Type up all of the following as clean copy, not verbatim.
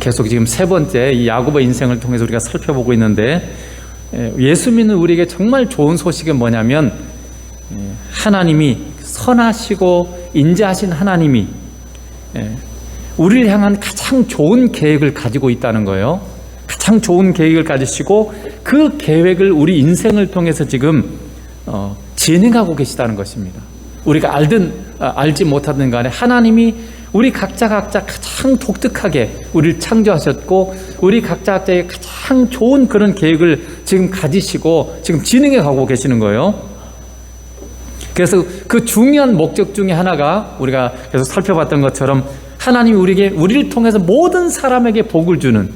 계속 지금 세 번째 이 야곱의 인생을 통해서 우리가 살펴보고 있는데, 예수 믿는 우리에게 정말 좋은 소식은 뭐냐면, 하나님이 선하시고 인자하신 하나님이 우리를 향한 가장 좋은 계획을 가지고 있다는 거예요. 가장 좋은 계획을 가지시고 그 계획을 우리 인생을 통해서 지금 진행하고 계시다는 것입니다. 우리가 알든 알지 못하든 간에 하나님이 우리 각자 가장 독특하게 우리를 창조하셨고, 우리 각자의 가장 좋은 그런 계획을 지금 가지시고 지금 진행해 가고 계시는 거예요. 그래서 그 중요한 목적 중에 하나가 우리가 계속 살펴봤던 것처럼, 하나님이 우리를 통해서 모든 사람에게 복을 주는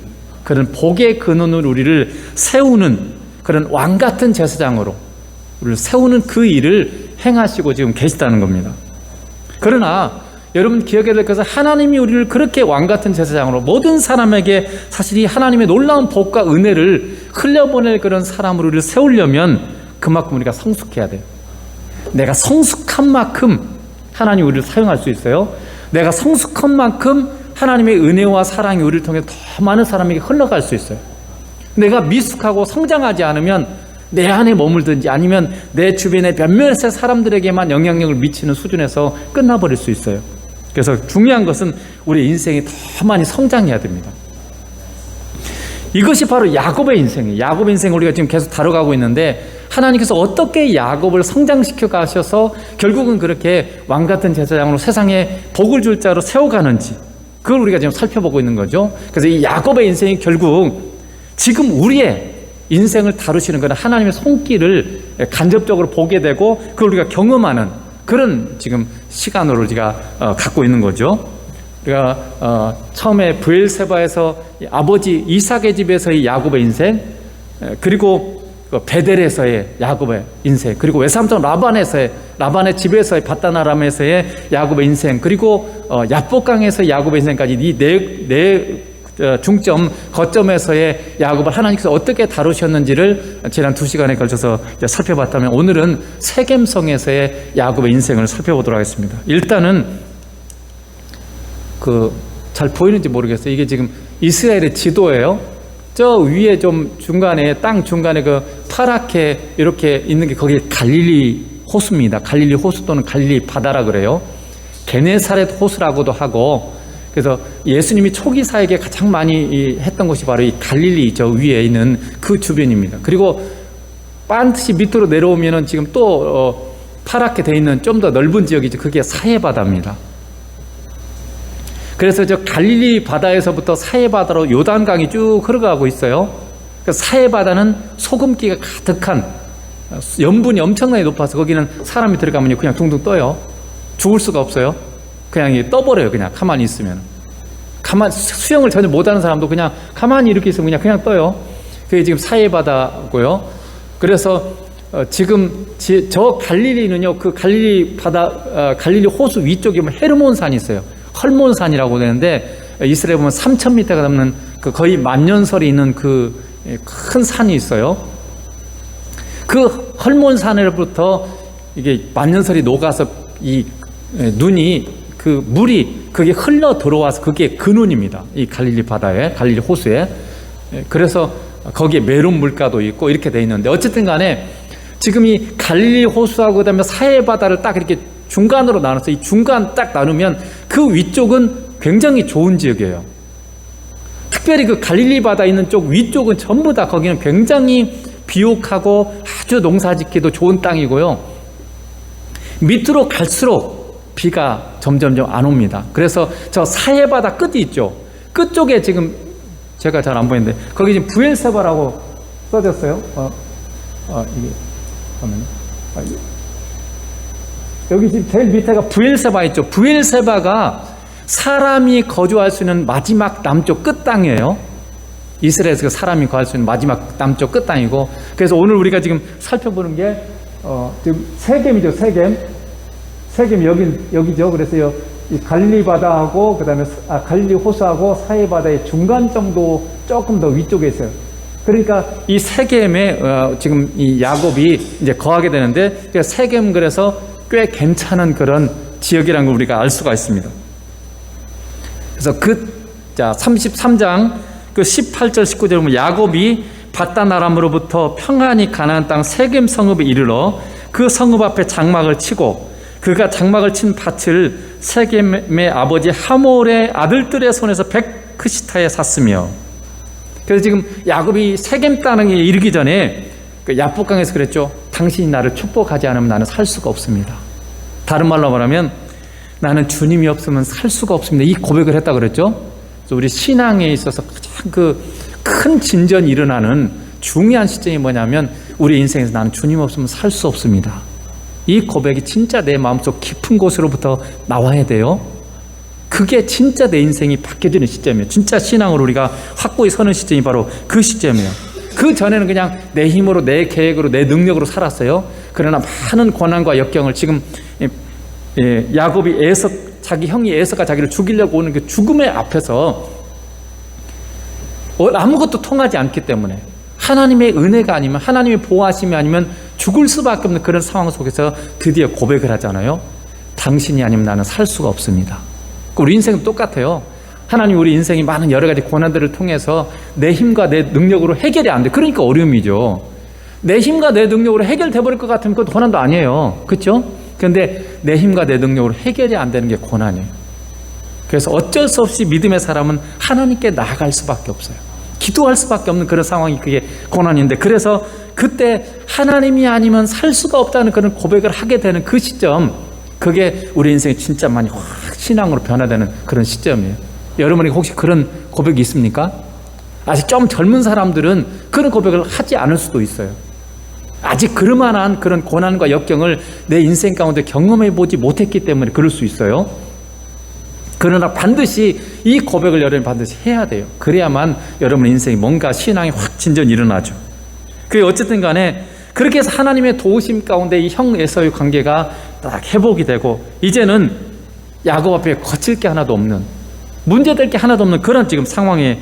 그런 복의 근원으로 우리를 세우는 그런 왕 같은 제사장으로 우리를 세우는 그 일을 행하시고 지금 계시다는 겁니다. 그러나 여러분 기억해야 될 것은, 하나님이 우리를 그렇게 왕 같은 제사장으로 모든 사람에게 사실 이 하나님의 놀라운 복과 은혜를 흘려보낼 그런 사람으로 우리를 세우려면 그만큼 우리가 성숙해야 돼요. 내가 성숙한 만큼 하나님이 우리를 사용할 수 있어요. 내가 성숙한 만큼 하나님의 은혜와 사랑이 우리를 통해 더 많은 사람에게 흘러갈 수 있어요. 내가 미숙하고 성장하지 않으면 내 안에 머물든지 아니면 내 주변의 몇몇의 사람들에게만 영향력을 미치는 수준에서 끝나버릴 수 있어요. 그래서 중요한 것은 우리 인생이 더 많이 성장해야 됩니다. 이것이 바로 야곱의 인생이에요. 야곱의 인생을 우리가 지금 계속 다뤄가고 있는데, 하나님께서 어떻게 야곱을 성장시켜 가셔서 결국은 그렇게 왕같은 제사장으로 세상에 복을 줄 자로 세워가는지, 그걸 우리가 지금 살펴보고 있는 거죠. 그래서 이 야곱의 인생이 결국 지금 우리의 인생을 다루시는 것은 하나님의 손길을 간접적으로 보게 되고 그걸 우리가 경험하는 그런 지금 시간으로 우리가 갖고 있는 거죠. 우리가 처음에 브엘세바에서 아버지 이삭의 집에서의 야곱의 인생, 그리고 베델에서의 야곱의 인생, 그리고 외삼촌 라반의 집에서의 밧단 아람에서의 야곱의 인생, 그리고 야복강에서의 야곱의 인생까지 이 네 중점 거점에서의 야곱을 하나님께서 어떻게 다루셨는지를 지난 2시간에 걸쳐서 살펴봤다면, 오늘은 세겜성에서의 야곱의 인생을 살펴보도록 하겠습니다. 일단은 잘 보이는지 모르겠어요. 이게 지금 이스라엘의 지도예요. 저 위에 좀 중간에, 땅 중간에 그 파랗게 이렇게 있는 게 거기 갈릴리 호수입니다. 갈릴리 호수 또는 갈릴리 바다라 그래요. 게네사렛 호수라고도 하고, 그래서 예수님이 초기 사역에 가장 많이 했던 곳이 바로 이 갈릴리 저 위에 있는 그 주변입니다. 그리고 반드시 밑으로 내려오면은 지금 또 파랗게 돼 있는 좀 더 넓은 지역이죠. 그게 사해바다입니다. 그래서 저 갈릴리 바다에서부터 사해바다로 요단강이 쭉 흘러가고 있어요. 사해바다는 소금기가 가득한, 염분이 엄청나게 높아서 거기는 사람이 들어가면 그냥 둥둥 떠요. 죽을 수가 없어요. 그냥 떠버려요. 그냥 가만히 있으면. 수영을 전혀 못하는 사람도 그냥 가만히 이렇게 있으면 그냥 떠요. 그게 지금 사해바다고요. 그래서 지금 저 갈릴리는요, 그 갈릴리 바다, 갈릴리 호수 위쪽에 보면 헤르몬산이 있어요. 헐몬산이라고 되는데, 이스라엘에 보면 3,000m가 넘는 그 거의 만년설이 있는 그 큰 산이 있어요. 그 헐몬산으로부터 이게 만년설이 녹아서 이 눈이, 그 물이 그게 흘러 들어와서 그게 근원입니다. 이 갈릴리 바다에, 갈릴리 호수에. 그래서 거기에 메론 물가도 있고 이렇게 돼 있는데, 어쨌든 간에 지금 이 갈릴리 호수하고 그다음에 사해바다를 딱 이렇게 중간으로 나눠서 이 중간 딱 나누면 그 위쪽은 굉장히 좋은 지역이에요. 특별히 그 갈릴리 바다 있는 쪽 위쪽은 전부 다 거기는 굉장히 비옥하고 아주 농사짓기도 좋은 땅이고요. 밑으로 갈수록 비가 점점점 안 옵니다. 그래서 저 사해바다 끝이 있죠. 끝쪽에 지금 제가 잘 안 보이는데 거기 지금 브엘세바라고 써졌어요. 이게 보면 여기 지금 제일 밑에가 브엘세바 있죠. 브엘세바가 사람이 거주할 수 있는 마지막 남쪽 끝 땅이에요. 이스라엘에서 사람이 거할 수 있는 마지막 남쪽 끝 땅이고, 그래서 오늘 우리가 지금 살펴보는 게 지금 세겜이죠. 세겜 여기죠. 그래서 이 갈릴리 바다하고 그다음에 갈릴리 호수하고 사해바다의 중간 정도 조금 더 위쪽에 있어요. 그러니까 이 세겜에 지금 이 야곱이 이제 거하게 되는데, 세겜 그래서 꽤 괜찮은 그런 지역이라는 걸 우리가 알 수가 있습니다. 그래서 자, 33장 그 18절 19절 보면 야곱이 바단 아람으로부터 평안히 가나안 땅 세겜 성읍에 이르러 그 성읍 앞에 장막을 치고 그가 장막을 친 밭을 세겜의 아버지 하몰의 아들들의 손에서 백크시타에 샀으며. 그래서 지금 야곱이 세겜 땅에 이르기 전에 그 야복강에서 그랬죠. 당신이 나를 축복하지 않으면 나는 살 수가 없습니다. 다른 말로 말하면 나는 주님이 없으면 살 수가 없습니다. 이 고백을 했다 그랬죠. 그래서 우리 신앙에 있어서 가장 그 큰 진전이 일어나는 중요한 시점이 뭐냐면 우리 인생에서 나는 주님 없으면 살 수 없습니다. 이 고백이 진짜 내 마음속 깊은 곳으로부터 나와야 돼요. 그게 진짜 내 인생이 바뀌어지는 시점이에요. 진짜 신앙으로 우리가 확고히 서는 시점이 바로 그 시점이에요. 그 전에는 그냥 내 힘으로 내 계획으로 내 능력으로 살았어요. 그러나 많은 고난과 역경을 지금 야곱이 자기 형이 에서가 자기를 죽이려고 오는 그 죽음의 앞에서 아무것도 통하지 않기 때문에 하나님의 은혜가 아니면 하나님의 보호하심이 아니면 죽을 수밖에 없는 그런 상황 속에서 드디어 고백을 하잖아요. 당신이 아니면 나는 살 수가 없습니다. 우리 인생은 똑같아요. 하나님 우리 인생이 많은 여러 가지 고난들을 통해서 내 힘과 내 능력으로 해결이 안 돼. 그러니까 어려움이죠. 내 힘과 내 능력으로 해결돼 버릴 것 같으면 그건 고난도 아니에요. 그렇죠? 그런데 내 힘과 내 능력으로 해결이 안 되는 게 고난이에요. 그래서 어쩔 수 없이 믿음의 사람은 하나님께 나아갈 수밖에 없어요. 기도할 수밖에 없는 그런 상황이 그게 고난인데, 그래서 그때 하나님이 아니면 살 수가 없다는 그런 고백을 하게 되는 그 시점, 그게 우리 인생이 진짜 많이 확 신앙으로 변화되는 그런 시점이에요. 여러분이 혹시 그런 고백이 있습니까? 아직 좀 젊은 사람들은 그런 고백을 하지 않을 수도 있어요. 아직 그럴만한 그런 고난과 역경을 내 인생 가운데 경험해 보지 못했기 때문에 그럴 수 있어요. 그러나 반드시 이 고백을 여러분이 반드시 해야 돼요. 그래야만 여러분 인생이 뭔가 신앙이 확 진전이 일어나죠. 그게 어쨌든 간에 그렇게 해서 하나님의 도우심 가운데 이 형 에서의 관계가 딱 회복이 되고, 이제는 야곱 앞에 거칠 게 하나도 없는, 문제될 게 하나도 없는 그런 지금 상황이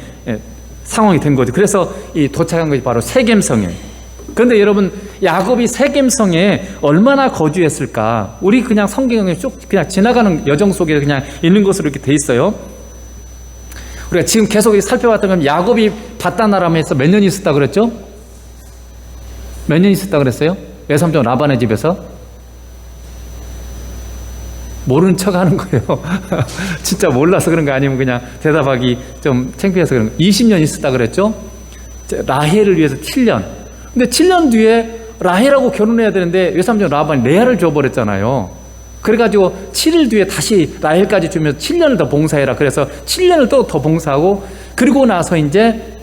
된 거죠. 그래서 이 도착한 것이 바로 세겜성이에요. 그런데 여러분, 야곱이 세겜성에 얼마나 거주했을까? 우리 그냥 성경에 쭉 그냥 지나가는 여정 속에 그냥 있는 것으로 이렇게 돼 있어요. 우리가 지금 계속 살펴봤던 건 야곱이 바단 아람에서 몇 년 있었다 그랬죠? 몇 년 있었다 그랬어요? 외삼촌 라반의 집에서? 모르는 척 하는 거예요. 진짜 몰라서 그런 거 아니면 그냥 대답하기 좀 창피해서 그런 거. 20년 있었다 그랬죠? 라헬을 위해서 7년. 근데 7년 뒤에 라헬하고 결혼해야 되는데 외삼촌 라반이 레아를 줘버렸잖아요. 그래가지고 7일 뒤에 다시 라헬까지 주면서 7년을 더 봉사해라. 그래서 7년을 또 더 봉사하고, 그리고 나서 이제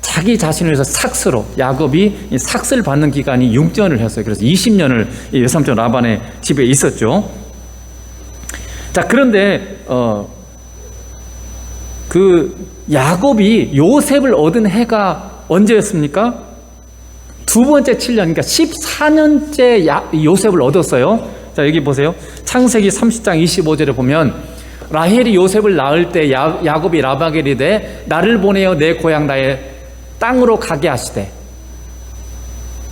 자기 자신을 위해서 삭스로, 야곱이 삭스를 받는 기간이 6년을 했어요. 그래서 20년을 외삼촌 라반의 집에 있었죠. 자, 그런데 그 야곱이 요셉을 얻은 해가 언제였습니까? 두 번째 7년, 그러니까 14년째 요셉을 얻었어요. 자, 여기 보세요. 창세기 30장 25절에 보면 라헬이 요셉을 낳을 때 야곱이 라바겔에 이르되 나를 보내어 내 고향 나의 땅으로 가게 하시되,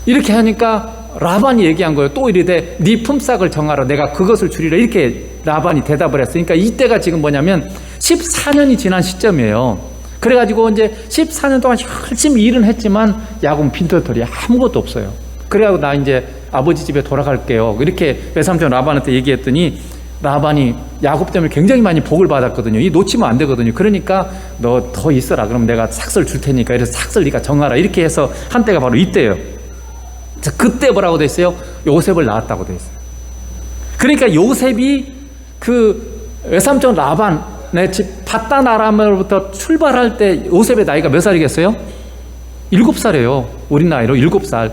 이렇게 하니까 라반이 얘기한 거예요. 또 이르되 네 품삯을 정하라, 내가 그것을 주리라, 이렇게 라반이 대답을 했어요. 그러니까 이때가 지금 뭐냐면 14년이 지난 시점이에요. 그래가지고 이제 14년 동안 열심히 일은 했지만 야곱은 빈털터리 아무것도 없어요. 그래가지고 나 이제 아버지 집에 돌아갈게요, 이렇게 외삼촌 라반한테 얘기했더니 라반이 야곱 때문에 굉장히 많이 복을 받았거든요. 이 놓치면 안 되거든요. 그러니까 너 더 있어라, 그럼 내가 삭슬 줄 테니까, 이래서 삭슬 네가 정하라, 이렇게 해서 한때가 바로 이때예요. 그때 뭐라고 돼 있어요? 요셉을 낳았다고 돼 있어요. 그러니까 요셉이 그 외삼촌 라반의 집 바단 아람으로부터 출발할 때 요셉의 나이가 몇 살이겠어요? 7살이에요. 우리 나이로 7살.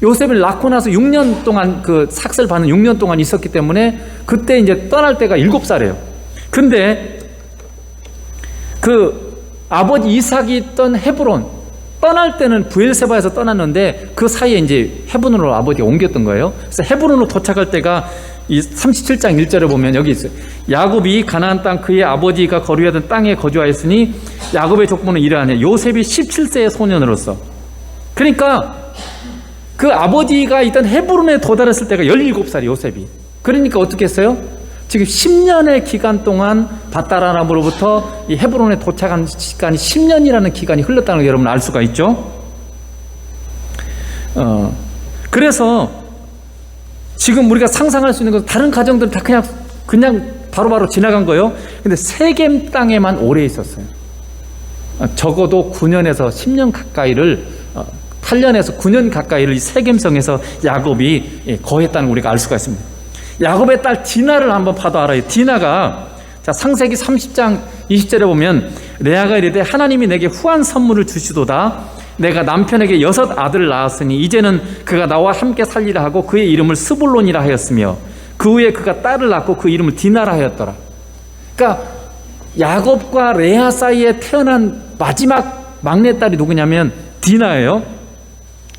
요셉을 낳고 나서 6년 동안 그 삭슬 받는 6년 동안 있었기 때문에 그때 이제 떠날 때가 7살이에요. 근데 그 아버지 이삭이 있던 헤브론, 떠날 때는 브엘세바에서 떠났는데 그 사이에 이제 헤브론으로 아버지가 옮겼던 거예요. 그래서 헤브론으로 도착할 때가 이 37장 1절에 보면 여기 있어요. 야곱이 가나안 땅 그의 아버지가 거류하던 땅에 거주하였으니 야곱의 족보는 이러하니 요셉이 17세의 소년으로서, 그러니까 그 아버지가 있던 헤브론에 도달했을 때가 17살이 요셉이. 그러니까 어떻게 했어요? 지금 10년의 기간 동안 밧다라람으로부터 이 헤브론에 도착한 시간이 10년이라는 기간이 흘렀다는 걸 여러분 알 수가 있죠. 그래서 지금 우리가 상상할 수 있는 것은 다른 가정들은 다 그냥 바로바로 지나간 거예요. 근데 세겜 땅에만 오래 있었어요. 적어도 9년에서 10년 가까이를 8년에서 9년 가까이를 이 세겜성에서 야곱이 거했다는 걸 우리가 알 수가 있습니다. 야곱의 딸 디나를 한번 봐도 알아요. 디나가 자 창세기 30장 20절에 보면 레아가 이르되 하나님이 내게 후한 선물을 주시도다. 내가 남편에게 6 아들을 낳았으니 이제는 그가 나와 함께 살리라 하고 그의 이름을 스불론이라 하였으며 그 후에 그가 딸을 낳고 그 이름을 디나라 하였더라. 그러니까 야곱과 레아 사이에 태어난 마지막 막내딸이 누구냐면 디나예요.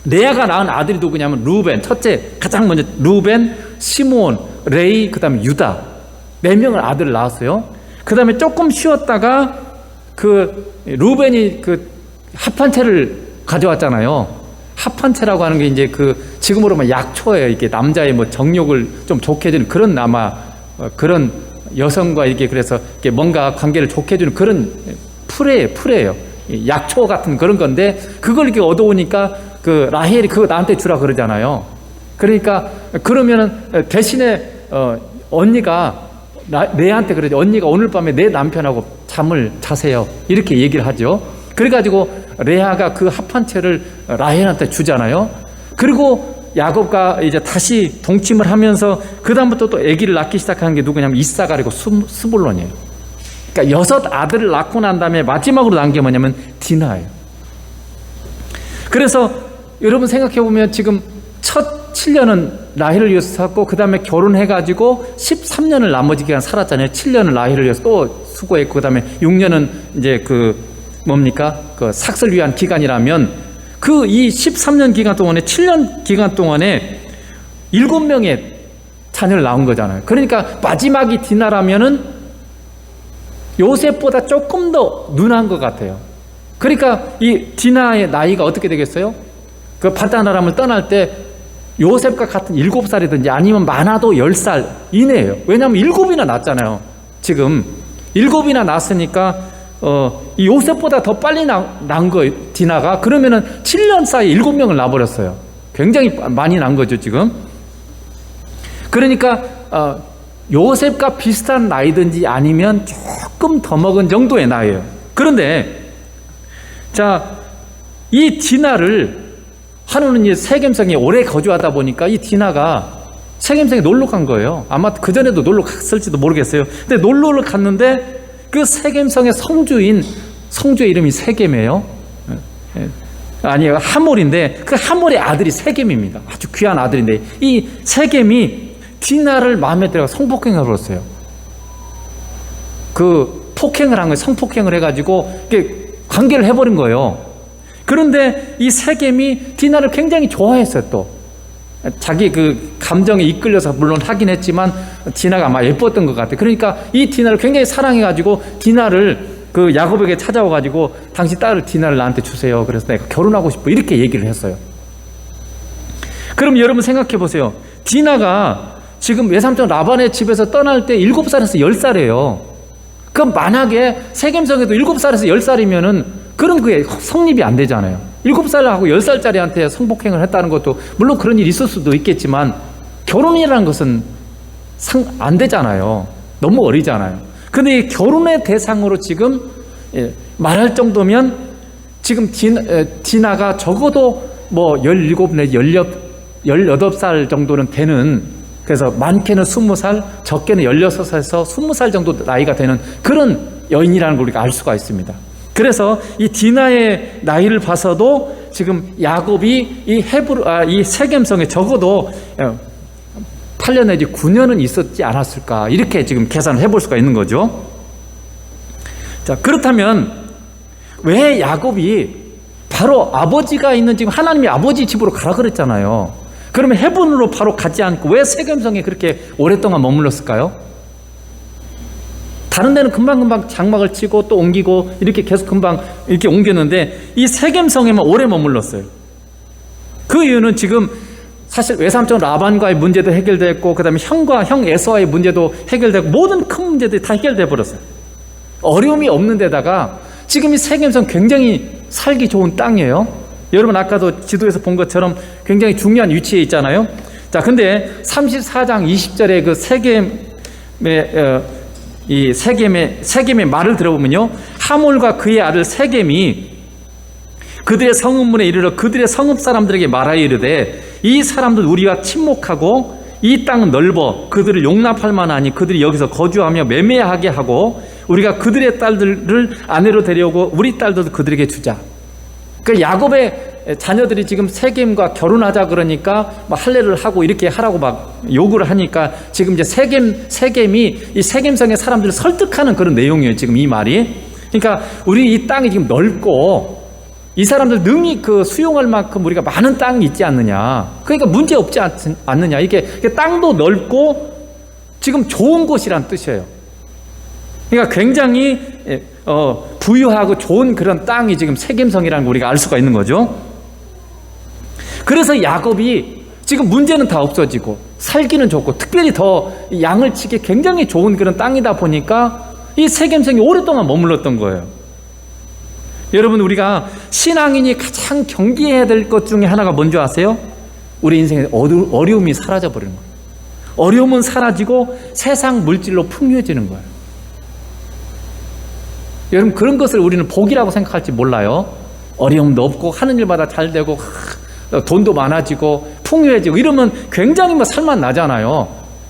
레아가 낳은 아들이 누구냐면 루벤, 첫째 가장 먼저 루벤, 시므온, 레이, 그 다음에 유다 4명을 아들을 낳았어요. 그 다음에 조금 쉬었다가 그 루벤이 그 합판체를 가져왔잖아요. 합판체라고 하는 게 이제 그 지금으로 말 약초예요. 이게 남자의 뭐 정욕을 좀 좋게 해주는 그런 아마 그런 여성과 이게 그래서 이게 뭔가 관계를 좋게 해주는 그런 풀이에요. 약초 같은 그런 건데 그걸 이렇게 얻어오니까 그 라헬이 그거 나한테 주라 그러잖아요. 그러니까 그러면은 대신에 언니가 레아한테 그러죠. 언니가 오늘 밤에 내 남편하고 잠을 자세요. 이렇게 얘기를 하죠. 그래가지고 레아가 그 합판체를 라헬한테 주잖아요. 그리고 야곱과 이제 다시 동침을 하면서 그 다음부터 또 아기를 낳기 시작하는 게 누구냐면 이사가리고 스불론이에요. 그러니까 6 아들을 낳고 난 다음에 마지막으로 낳은 게 뭐냐면 디나예요. 그래서 여러분 생각해 보면 지금 첫 7년은 라헬을 위해서 살았고 그 다음에 결혼해가지고 13년을 나머지 기간 살았잖아요. 7년은 라헬을 위해서 또 수고했고 그 다음에 6년은 이제 그 뭡니까? 그 삭슬 위한 기간이라면 그 이 13년 기간 동안에 7년 기간 동안에 7명의 자녀를 낳은 거잖아요. 그러니까 마지막이 디나라면은 요셉보다 조금 더 누난 것 같아요. 그러니까 이 디나의 나이가 어떻게 되겠어요? 그 바다나람을 떠날 때 요셉과 같은 7살이든지 아니면 많아도 10살 이내예요. 왜냐하면 7이나 낳았잖아요. 지금 7이나 낳았으니까 이 요셉보다 더 빨리 낳은 거예요. 디나가. 그러면은 7년 사이에 7명을 낳아버렸어요. 굉장히 많이 낳은 거죠 지금. 그러니까 요셉과 비슷한 나이든지 아니면 조금 더 먹은 정도의 나이예요. 그런데 자, 이 디나를 하루는 이제 세겜성에 오래 거주하다 보니까 이 디나가 세겜성에 놀러 간 거예요. 아마 그 전에도 놀러 갔을지도 모르겠어요. 근데 놀러를 갔는데 그 세겜성의 성주의 이름이 세겜이에요. 아니에요, 하몰인데 그 하몰의 아들이 세겜입니다. 아주 귀한 아들인데 이 세겜이 디나를 마음에 들어 성폭행을 해버렸어요. 그 폭행을 한 거예요. 성폭행을 해가지고 관계를 해버린 거예요. 그런데 이 세겜이 디나를 굉장히 좋아했어요. 또 자기 그 감정에 이끌려서 물론 하긴 했지만 디나가 아마 예뻤던 것 같아요. 그러니까 이 디나를 굉장히 사랑해가지고 디나를 그 야곱에게 찾아와가지고 당신 딸을 디나를 나한테 주세요. 그래서 내가 결혼하고 싶어 이렇게 얘기를 했어요. 그럼 여러분 생각해 보세요. 디나가 지금 외삼촌 라반의 집에서 떠날 때 7살에서 10살이에요. 그럼 만약에 세겜성에도 7살에서 10살이면은 그런 그게 성립이 안 되잖아요. 7살하고 10살짜리한테 성폭행을 했다는 것도 물론 그런 일이 있을 수도 있겠지만 결혼이라는 것은 안 되잖아요. 너무 어리잖아요. 근데 이 결혼의 대상으로 지금 말할 정도면 지금 디나가 적어도 뭐 17 내지 18살 정도는 되는, 그래서 많게는 20살, 적게는 16살에서 20살 정도 나이가 되는 그런 여인이라는 걸 우리가 알 수가 있습니다. 그래서 이 디나의 나이를 봐서도 지금 야곱이 이 세겜성에 적어도 8년 내지 9년은 있었지 않았을까, 이렇게 지금 계산을 해볼 수가 있는 거죠. 자, 그렇다면 왜 야곱이 바로 아버지가 있는 지금 하나님이 아버지 집으로 가라 그랬잖아요. 그러면 헤브론으로 바로 가지 않고 왜 세겜성에 그렇게 오랫동안 머물렀을까요? 다른 데는 금방금방 장막을 치고 또 옮기고 이렇게 계속 금방 이렇게 옮겼는데 이 세겜성에만 오래 머물렀어요. 그 이유는 지금 사실 외삼촌 라반과의 문제도 해결됐고, 그 다음에 형 에서와의 문제도 해결되고, 모든 큰 문제들이 다 해결돼 버렸어요. 어려움이 없는 데다가 지금 이 세겜성 굉장히 살기 좋은 땅이에요. 여러분 아까도 지도에서 본 것처럼 굉장히 중요한 위치에 있잖아요. 자, 근데 34장 20절에 그 세겜의 말을 들어보면요, 하몰과 그의 아들 세겜이 그들의 성읍문에 이르러 그들의 성읍 사람들에게 말하여 이르되, 이 사람들 우리와 친목하고 이 땅은 넓어 그들을 용납할 만하니 그들이 여기서 거주하며 매매하게 하고 우리가 그들의 딸들을 아내로 데려오고 우리 딸들도 그들에게 주자. 그 야곱의 자녀들이 지금 세겜과 결혼하자 그러니까 막 할례를 하고 이렇게 하라고 막 요구를 하니까 지금 이제 세겜이 이 세겜성의 사람들을 설득하는 그런 내용이에요. 지금 이 말이. 그러니까 우리 이 땅이 지금 넓고 이 사람들 능히 그 수용할 만큼 우리가 많은 땅이 있지 않느냐. 그러니까 문제 없지 않느냐. 이게 땅도 넓고 지금 좋은 곳이란 뜻이에요. 그러니까 굉장히 부유하고 좋은 그런 땅이 지금 세겜성이라는 걸 우리가 알 수가 있는 거죠. 그래서 야곱이 지금 문제는 다 없어지고 살기는 좋고 특별히 더 양을 치기 굉장히 좋은 그런 땅이다 보니까 이 세겜성이 오랫동안 머물렀던 거예요. 여러분, 우리가 신앙인이 가장 경계해야 될 것 중에 하나가 뭔지 아세요? 우리 인생에 어려움이 사라져버리는 거예요. 어려움은 사라지고 세상 물질로 풍요해지는 거예요. 여러분, 그런 것을 우리는 복이라고 생각할지 몰라요. 어려움도 없고 하는 일마다 잘 되고 돈도 많아지고 풍요해지고 이러면 굉장히 살만 나잖아요.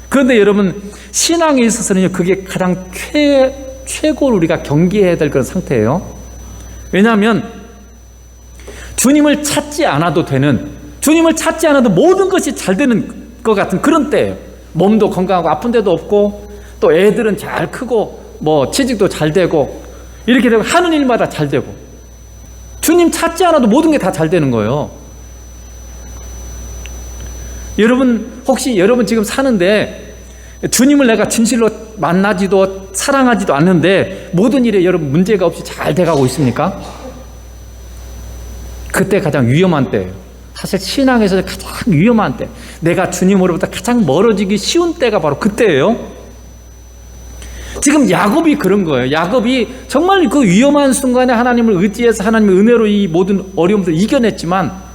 그런데 여러분, 신앙에 있어서는 그게 가장 최고로 우리가 경계해야 될 그런 상태예요. 왜냐하면 주님을 찾지 않아도 되는, 주님을 찾지 않아도 모든 것이 잘 되는 것 같은 그런 때예요. 몸도 건강하고 아픈 데도 없고 또 애들은 잘 크고 뭐 취직도 잘 되고 이렇게 되고 하는 일마다 잘 되고 주님 찾지 않아도 모든 게 다 잘 되는 거예요. 여러분, 혹시 여러분 지금 사는데 주님을 내가 진실로 만나지도 사랑하지도 않는데 모든 일에 여러분 문제가 없이 잘 돼가고 있습니까? 그때 가장 위험한 때예요. 사실 신앙에서 가장 위험한 때, 내가 주님으로부터 가장 멀어지기 쉬운 때가 바로 그때예요. 지금 야곱이 그런 거예요. 야곱이 정말 그 위험한 순간에 하나님을 의지해서 하나님의 은혜로 이 모든 어려움들을 이겨냈지만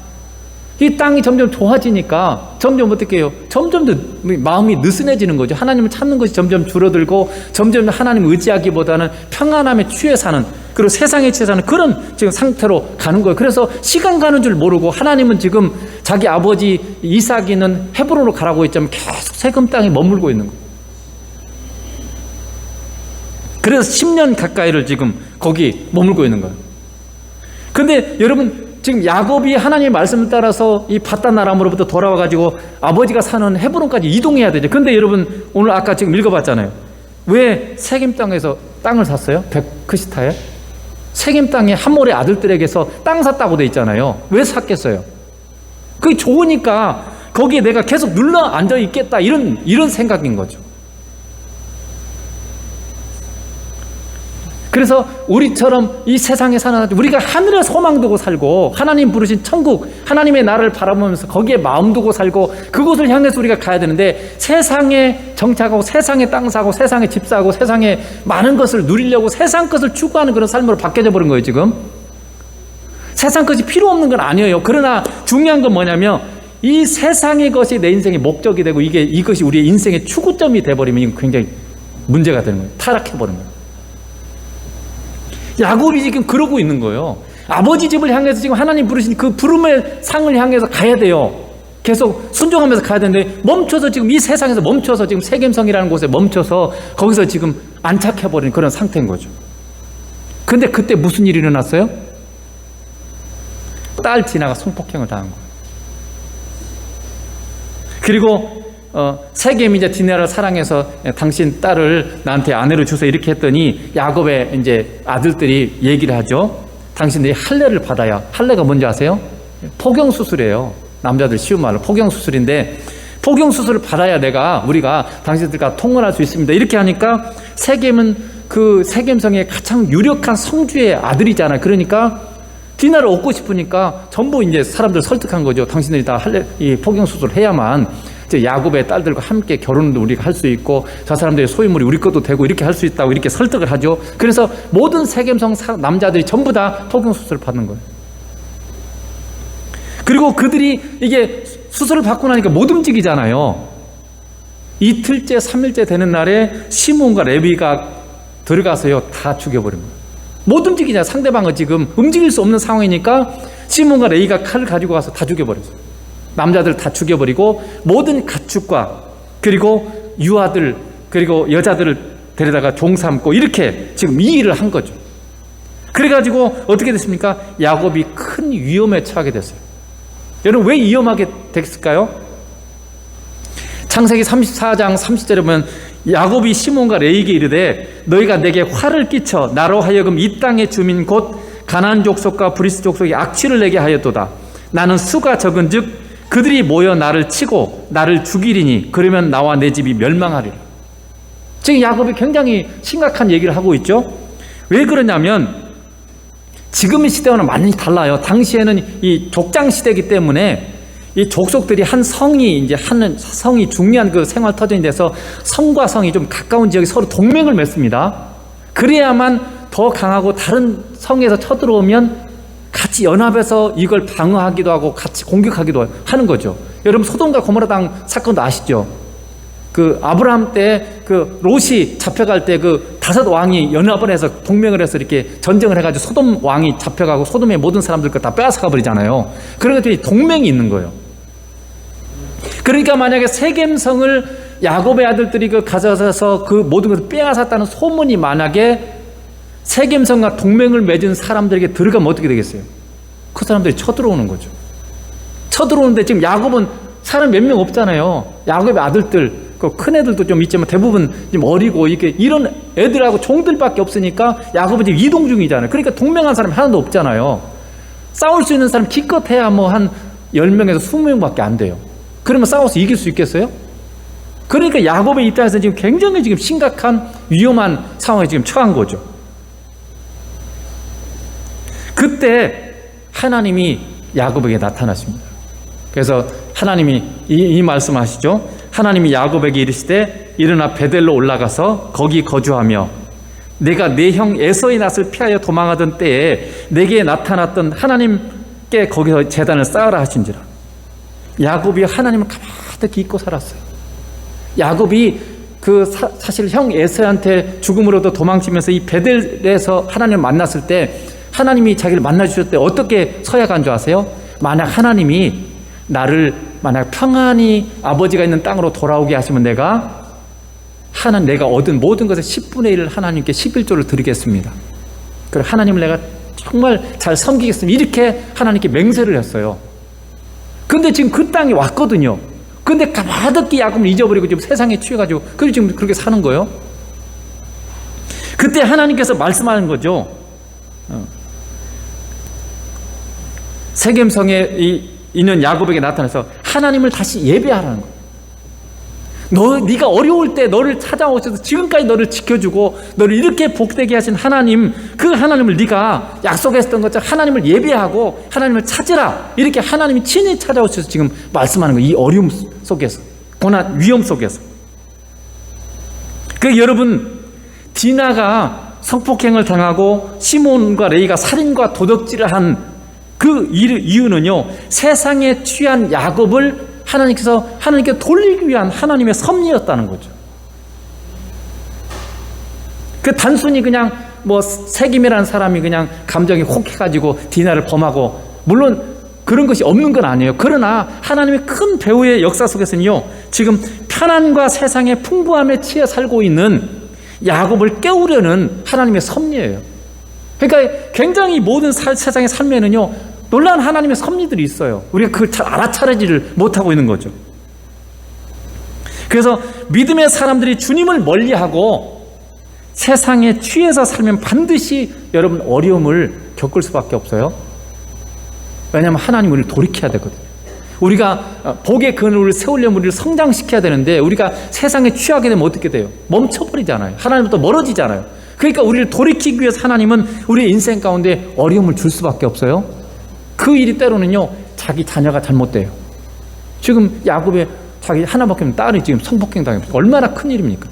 이 땅이 점점 좋아지니까 점점 어떻게 해요? 점점 더 마음이 느슨해지는 거죠. 하나님을 찾는 것이 점점 줄어들고 점점 하나님을 의지하기보다는 평안함에 취해 사는, 그리고 세상에 취해 사는 그런 지금 상태로 가는 거예요. 그래서 시간 가는 줄 모르고 하나님은 지금 자기 아버지 이삭이는 헤브론으로 가라고 했지만 계속 세금 땅에 머물고 있는 거예요. 그래서 10년 가까이를 지금 거기 머물고 있는 거예요. 근데 여러분, 지금 야곱이 하나님의 말씀을 따라서 이 바단 아람으로부터 돌아와가지고 아버지가 사는 헤브론까지 이동해야 되죠. 근데 여러분, 오늘 아까 지금 읽어봤잖아요. 왜 세겜 땅에서 땅을 샀어요? 베크시타에? 세겜 땅에 함몰의 아들들에게서 땅 샀다고 돼 있잖아요. 왜 샀겠어요? 그게 좋으니까 거기에 내가 계속 눌러 앉아 있겠다, 이런 생각인 거죠. 그래서 우리처럼 이 세상에 사는, 우리가 하늘에 소망 두고 살고 하나님 부르신 천국, 하나님의 나라를 바라보면서 거기에 마음 두고 살고 그곳을 향해서 우리가 가야 되는데, 세상에 정착하고 세상에 땅 사고 세상에 집 사고 세상에 많은 것을 누리려고 세상 것을 추구하는 그런 삶으로 바뀌어져 버린 거예요. 지금 세상 것이 필요 없는 건 아니에요. 그러나 중요한 건 뭐냐면, 이 세상의 것이 내 인생의 목적이 되고 이것이 우리의 인생의 추구점이 돼버리면 이건 굉장히 문제가 되는 거예요. 타락해버리는 거예요. 야곱이 지금 그러고 있는 거예요. 아버지 집을 향해서 지금 하나님 부르신 그 부름의 상을 향해서 가야 돼요. 계속 순종하면서 가야 되는데 멈춰서 지금 이 세상에서 멈춰서 지금 세겜성이라는 곳에 멈춰서 거기서 지금 안착해버린 그런 상태인 거죠. 근데 그때 무슨 일이 일어났어요? 딸 디나가 성폭행을 당한 거예요. 그리고 세겜이 이제 디나를 사랑해서 당신 딸을 나한테 아내로 주소 이렇게 했더니 야곱의 이제 아들들이 얘기를 하죠. 당신들이 할례를 받아야, 할례가 뭔지 아세요? 포경 수술이에요. 남자들 쉬운 말로 포경 수술인데, 포경 수술을 받아야 우리가 당신들과 통혼할 수 있습니다. 이렇게 하니까 세겜은 그 세겜성의 가장 유력한 성주의 아들이잖아요. 그러니까 디나를 얻고 싶으니까 전부 이제 사람들 설득한 거죠. 당신들이 다 이 포경 수술을 해야만 이제 야곱의 딸들과 함께 결혼도 우리가 할 수 있고 저 사람들의 소유물이 우리 것도 되고 이렇게 할 수 있다고 이렇게 설득을 하죠. 그래서 모든 세겜성 남자들이 전부 다 포경 수술을 받는 거예요. 그리고 그들이 이게 수술을 받고 나니까 못 움직이잖아요. 이틀째 3일째 되는 날에 시몬과 레위가 들어가서요 다 죽여버린 거예요. 못 움직이냐. 상대방은 지금 움직일 수 없는 상황이니까 시몬과 레위가 칼을 가지고 가서 다 죽여버렸어요. 남자들 다 죽여버리고 모든 가축과 그리고 유아들 그리고 여자들을 데려다가 종 삼고 이렇게 지금 이 일을 한 거죠. 그래가지고 어떻게 됐습니까? 야곱이 큰 위험에 처하게 됐어요. 여러분 왜 위험하게 됐을까요? 창세기 34장 30절에 보면 야곱이 시몬과 레위에게 이르되 너희가 내게 화를 끼쳐 나로 하여금 이 땅의 주민 곧 가나안 족속과 브리스 족속이 악취를 내게 하였도다. 나는 수가 적은즉 그들이 모여 나를 치고 나를 죽이리니 그러면 나와 내 집이 멸망하리라. 지금 야곱이 굉장히 심각한 얘기를 하고 있죠. 왜 그러냐면 지금의 시대와는 많이 달라요. 당시에는 이 족장 시대이기 때문에 이 족속들이 한 성이 중요한 그 생활 터전이 돼서 성과 성이 좀 가까운 지역에 서로 동맹을 맺습니다. 그래야만 더 강하고 다른 성에서 쳐들어오면 같이 연합해서 이걸 방어하기도 하고 같이 공격하기도 하는 거죠. 여러분 소돔과 고모라 당 사건도 아시죠? 그 아브라함 때 그 롯이 잡혀갈 때 그 5 왕이 연합을 해서 동맹을 해서 이렇게 전쟁을 해가지고 소돔 왕이 잡혀가고 소돔의 모든 사람들 거 다 빼앗아가 버리잖아요. 그러니까 동맹이 있는 거예요. 그러니까 만약에 세겜성을 야곱의 아들들이 그 가져서 그 모든 것을 빼앗았다는 소문이 만약에 세겜성과 동맹을 맺은 사람들에게 들어가면 어떻게 되겠어요? 그 사람들이 쳐들어오는 거죠. 쳐들어오는데 지금 야곱은 사람 몇 명 없잖아요. 야곱의 아들들, 그 큰 애들도 좀 있지만 대부분 좀 어리고 이런 애들하고 종들밖에 없으니까 야곱은 지금 이동 중이잖아요. 그러니까 동맹한 사람이 하나도 없잖아요. 싸울 수 있는 사람 기껏해야 뭐 한 10명에서 20명밖에 안 돼요. 그러면 싸워서 이길 수 있겠어요? 그러니까 야곱의 입장에서 지금 굉장히 지금 심각한 위험한 상황에 지금 처한 거죠. 그때 하나님이 야곱에게 나타나십니다. 그래서 하나님이 이 말씀하시죠. 하나님이 야곱에게 이르시되 일어나 베델로 올라가서 거기 거주하며 내가 내 형 에서의 낯을 피하여 도망하던 때에 내게 나타났던 하나님께 거기서 제단을 쌓으라 하신지라. 야곱이 하나님을 가득히 잊고 살았어요. 야곱이 사실 형 에서한테 죽음으로도 도망치면서 이 베델에서 하나님을 만났을 때 하나님이 자기를 만나주셨을 때 어떻게 서약한 줄 아세요? 만약 하나님이 나를 만약 평안히 아버지가 있는 땅으로 돌아오게 하시면 내가 얻은 모든 것의 10분의 1을 하나님께 11조를 드리겠습니다. 그리고 하나님을 내가 정말 잘 섬기겠습니다. 이렇게 하나님께 맹세를 했어요. 근데 지금 그 땅에 왔거든요. 근데 가만히 야곱을 잊어버리고 지금 세상에 취해가지고 그리고 지금 그렇게 사는 거예요. 그때 하나님께서 말씀하는 거죠. 세겜성에 있는 야곱에게 나타나서 하나님을 다시 예배하라는 거예요. 네가 어려울 때 너를 찾아오셔서 지금까지 너를 지켜주고 너를 이렇게 복되게 하신 하나님, 그 하나님을 네가 약속했던 것처럼 하나님을 예배하고 하나님을 찾으라. 이렇게 하나님이 친히 찾아오셔서 지금 말씀하는 거예요. 이 어려움 속에서, 고난, 위험 속에서. 여러분, 디나가 성폭행을 당하고 시몬과 레위가 살인과 도둑질을 한 그 이유는요, 세상에 취한 야곱을 하나님께 돌리기 위한 하나님의 섭리였다는 거죠. 단순히 그냥 세김이라는 사람이 그냥 감정이 혹해가지고 디나를 범하고, 물론 그런 것이 없는 건 아니에요. 그러나 하나님의 큰 배후의 역사 속에서는요, 지금 편안과 세상의 풍부함에 치여 살고 있는 야곱을 깨우려는 하나님의 섭리예요. 그러니까 굉장히 모든 세상의 삶에는요, 놀라운 하나님의 섭리들이 있어요. 우리가 그걸 잘 알아차리지를 못하고 있는 거죠. 그래서 믿음의 사람들이 주님을 멀리하고 세상에 취해서 살면 반드시 여러분 어려움을 겪을 수밖에 없어요. 왜냐하면 하나님 우리를 돌이켜야 되거든요. 우리가 복의 그늘을 세우려면 우리를 성장시켜야 되는데 우리가 세상에 취하게 되면 어떻게 돼요? 멈춰버리잖아요. 하나님부터 멀어지잖아요. 그러니까 우리를 돌이키기 위해서 하나님은 우리의 인생 가운데 어려움을 줄 수밖에 없어요. 그 일이 때로는요, 자기 자녀가 잘못돼요. 지금 야곱의 자기 하나밖에 없는 딸이 지금 성폭행 당했어요. 얼마나 큰 일입니까?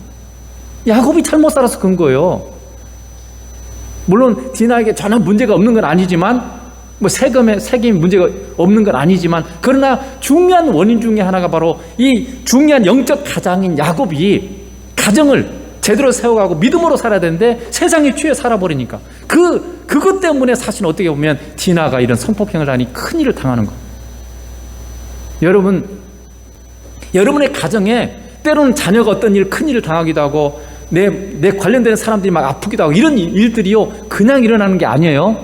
야곱이 잘못 살아서 그런 거예요. 물론 디나에게 전혀 문제가 없는 건 아니지만, 뭐 세금이 문제가 없는 건 아니지만, 그러나 중요한 원인 중에 하나가 바로 이 중요한 영적 가장인 야곱이 가정을 제대로 세워가고 믿음으로 살아야 되는데 세상에 취해 살아버리니까 그것 때문에 사실 어떻게 보면 디나가 이런 성폭행을 하니 큰 일을 당하는 거예요. 여러분의 가정에 때로는 자녀가 어떤 큰 일을 당하기도 하고 내 관련되는 사람들이 막 아프기도 하고 이런 일들이요, 그냥 일어나는 게 아니에요.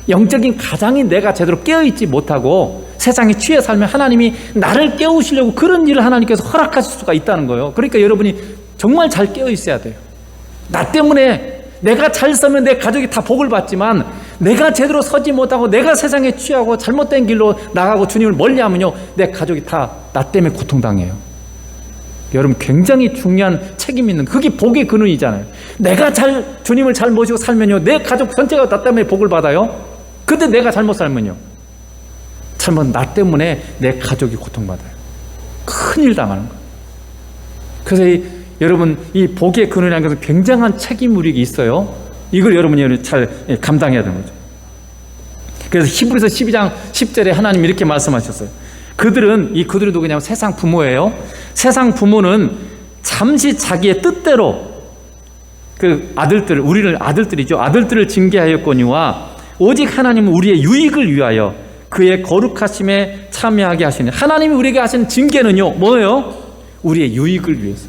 영적인 가장인 내가 제대로 깨어있지 못하고 세상에 취해 살면 하나님이 나를 깨우시려고 그런 일을 하나님께서 허락하실 수가 있다는 거예요. 그러니까 여러분이 정말 잘 깨어있어야 돼요. 나 때문에 내가 잘 서면 내 가족이 다 복을 받지만 내가 제대로 서지 못하고 내가 세상에 취하고 잘못된 길로 나가고 주님을 멀리하면요, 내 가족이 다 나 때문에 고통당해요. 여러분, 굉장히 중요한 책임 있는, 그게 복의 근원이잖아요. 내가 주님을 잘 모시고 살면요, 내 가족 전체가 나 때문에 복을 받아요. 근데 내가 잘못 살면요, 나 때문에 내 가족이 고통받아요. 큰일 당하는 거예요. 그래서 여러분, 이 복의 근원이라는 것은 굉장한 책임무력이 있어요. 이걸 여러분이 잘 감당해야 되는 거죠. 그래서 히브리서 12장 10절에 하나님이 이렇게 말씀하셨어요. 그들이 누구냐면 세상 부모예요. 세상 부모는 잠시 자기의 뜻대로 우리를 아들들을 징계하였거니와 오직 하나님은 우리의 유익을 위하여 그의 거룩하심에 참여하게 하시니, 하나님이 우리에게 하시는 징계는요, 뭐예요? 우리의 유익을 위해서.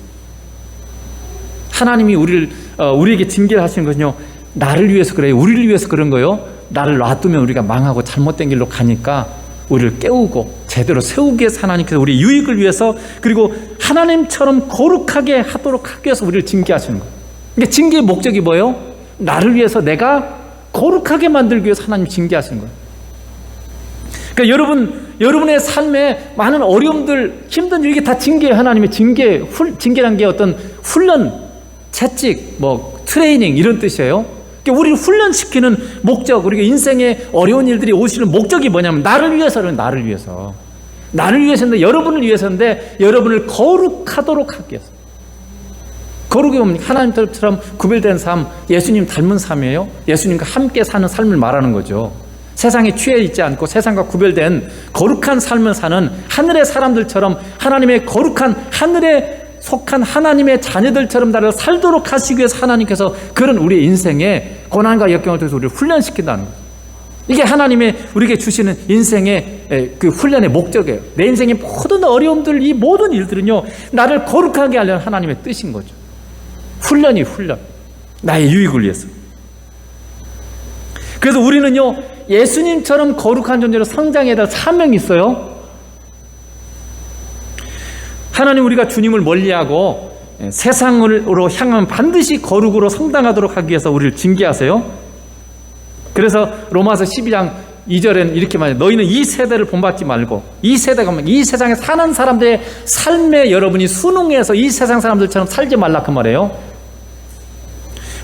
하나님이 우리에게 징계를 하시는 것은요, 나를 위해서 그래요. 우리를 위해서 그런 거예요. 나를 놔두면 우리가 망하고 잘못된 길로 가니까 우리를 깨우고 제대로 세우기 위해서 하나님께서 우리의 유익을 위해서, 그리고 하나님처럼 거룩하게 하도록 하기 위해서 우리를 징계하시는 거예요. 그러니까 징계의 목적이 뭐예요? 나를 위해서, 내가 거룩하게 만들기 위해서 하나님 징계하시는 거예요. 그러니까 여러분의 삶에 많은 어려움들, 힘든 일, 이게 다 징계예요. 하나님의 징계란 게 어떤 훈련, 채찍, 트레이닝 이런 뜻이에요. 그러니까 우리를 훈련시키는 목적, 우리가 인생에 어려운 일들이 오시는 목적이 뭐냐면 나를 위해서인데, 여러분을 위해서인데, 여러분을 거룩하도록 하기 위해서. 거룩이 뭡니까? 하나님처럼 구별된 삶, 예수님 닮은 삶이에요. 예수님과 함께 사는 삶을 말하는 거죠. 세상에 취해 있지 않고 세상과 구별된 거룩한 삶을 사는 하늘의 사람들처럼, 하나님의 거룩한 하늘에 속한 하나님의 자녀들처럼 나를 살도록 하시기 위해서 하나님께서 그런 우리의 인생에 고난과 역경을 통해서 우리를 훈련시킨다는 거예요. 이게 하나님의 우리에게 주시는 인생의 그 훈련의 목적이에요. 내 인생의 모든 어려움들, 이 모든 일들은요, 나를 거룩하게 하려는 하나님의 뜻인 거죠. 훈련. 나의 유익을 위해서. 그래서 우리는요, 예수님처럼 거룩한 존재로 성장해야 될 사명이 있어요. 하나님, 우리가 주님을 멀리하고 세상으로 향하면 반드시 거룩으로 성장하도록 하기 위해서 우리를 징계하세요. 그래서 로마서 12장 2절에는 이렇게 말해요. 너희는 이 세대를 본받지 말고, 이 세상에 사는 사람들의 삶에 여러분이 순응해서 이 세상 사람들처럼 살지 말라, 그 말이에요.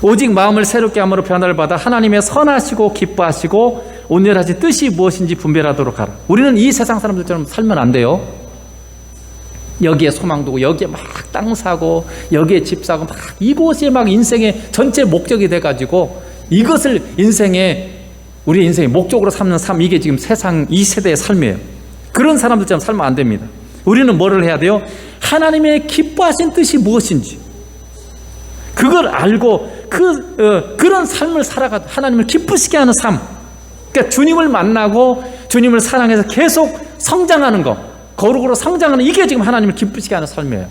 오직 마음을 새롭게 함으로 변화를 받아 하나님의 선하시고 기뻐하시고 온전하신 뜻이 무엇인지 분별하도록 하라. 우리는 이 세상 사람들처럼 살면 안 돼요. 여기에 소망 두고, 여기에 막 땅 사고, 여기에 집 사고, 막 이곳이 막 인생의 전체 목적이 돼가지고 이것을 우리 인생의 목적으로 삼는 삶, 이게 지금 이 세대의 삶이에요. 그런 사람들처럼 살면 안 됩니다. 우리는 뭐를 해야 돼요? 하나님의 기뻐하신 뜻이 무엇인지 그걸 알고 그런 삶을 살아가 하나님을 기쁘시게 하는 삶. 그러니까 주님을 만나고 주님을 사랑해서 계속 성장하는 것, 거룩으로 성장하는, 이게 지금 하나님을 기쁘시게 하는 삶이에요.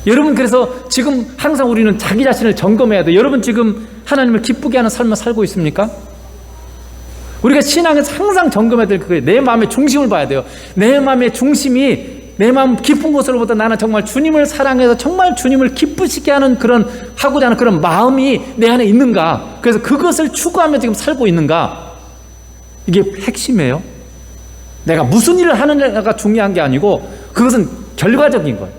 여러분, 그래서 지금 항상 우리는 자기 자신을 점검해야 돼요. 여러분, 지금 하나님을 기쁘게 하는 삶을 살고 있습니까? 우리가 신앙에서 항상 점검해야 될 그거예요. 내 마음의 중심을 봐야 돼요. 내 마음의 중심이, 내 마음 깊은 곳으로부터 나는 정말 주님을 사랑해서 정말 주님을 기쁘시게 하는 하고자 하는 그런 마음이 내 안에 있는가? 그래서 그것을 추구하며 지금 살고 있는가? 이게 핵심이에요. 내가 무슨 일을 하느냐가 중요한 게 아니고 그것은 결과적인 거예요.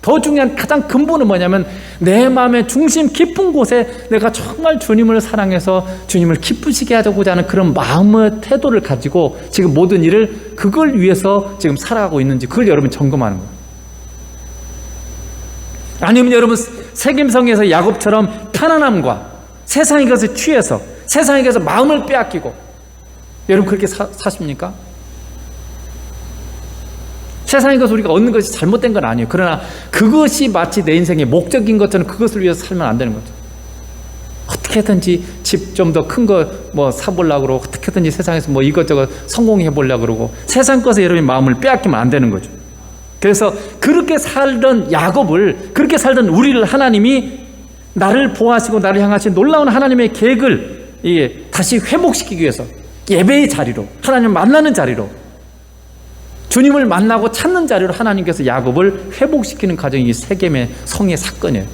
더 중요한 가장 근본은 뭐냐면 내 마음의 중심 깊은 곳에 내가 정말 주님을 사랑해서 주님을 기쁘시게 하고자 하는 그런 마음의 태도를 가지고 지금 모든 일을 그걸 위해서 지금 살아가고 있는지 그걸 여러분 점검하는 거예요. 아니면 여러분 세겜성에서 야곱처럼 편안함과 세상의 것에 취해서 세상의 것에 마음을 빼앗기고 여러분 그렇게 사십니까? 세상의 것을 우리가 얻는 것이 잘못된 건 아니에요. 그러나 그것이 마치 내 인생의 목적인 것처럼 그것을 위해서 살면 안 되는 거죠. 어떻게든지 집 좀 더 큰 거 뭐 사보려고 그러고 어떻게든지 세상에서 뭐 이것저것 성공해 보려고 그러고 세상 것에 여러분의 마음을 빼앗기면 안 되는 거죠. 그래서 그렇게 살던 야곱을, 그렇게 살던 우리를 하나님이 나를 보호하시고 나를 향하신 놀라운 하나님의 계획을 이게 다시 회복시키기 위해서 예배의 자리로, 하나님을 만나는 자리로, 주님을 만나고 찾는 자리로 하나님께서 야곱을 회복시키는 과정이 이 세겜의 성의 사건이에요.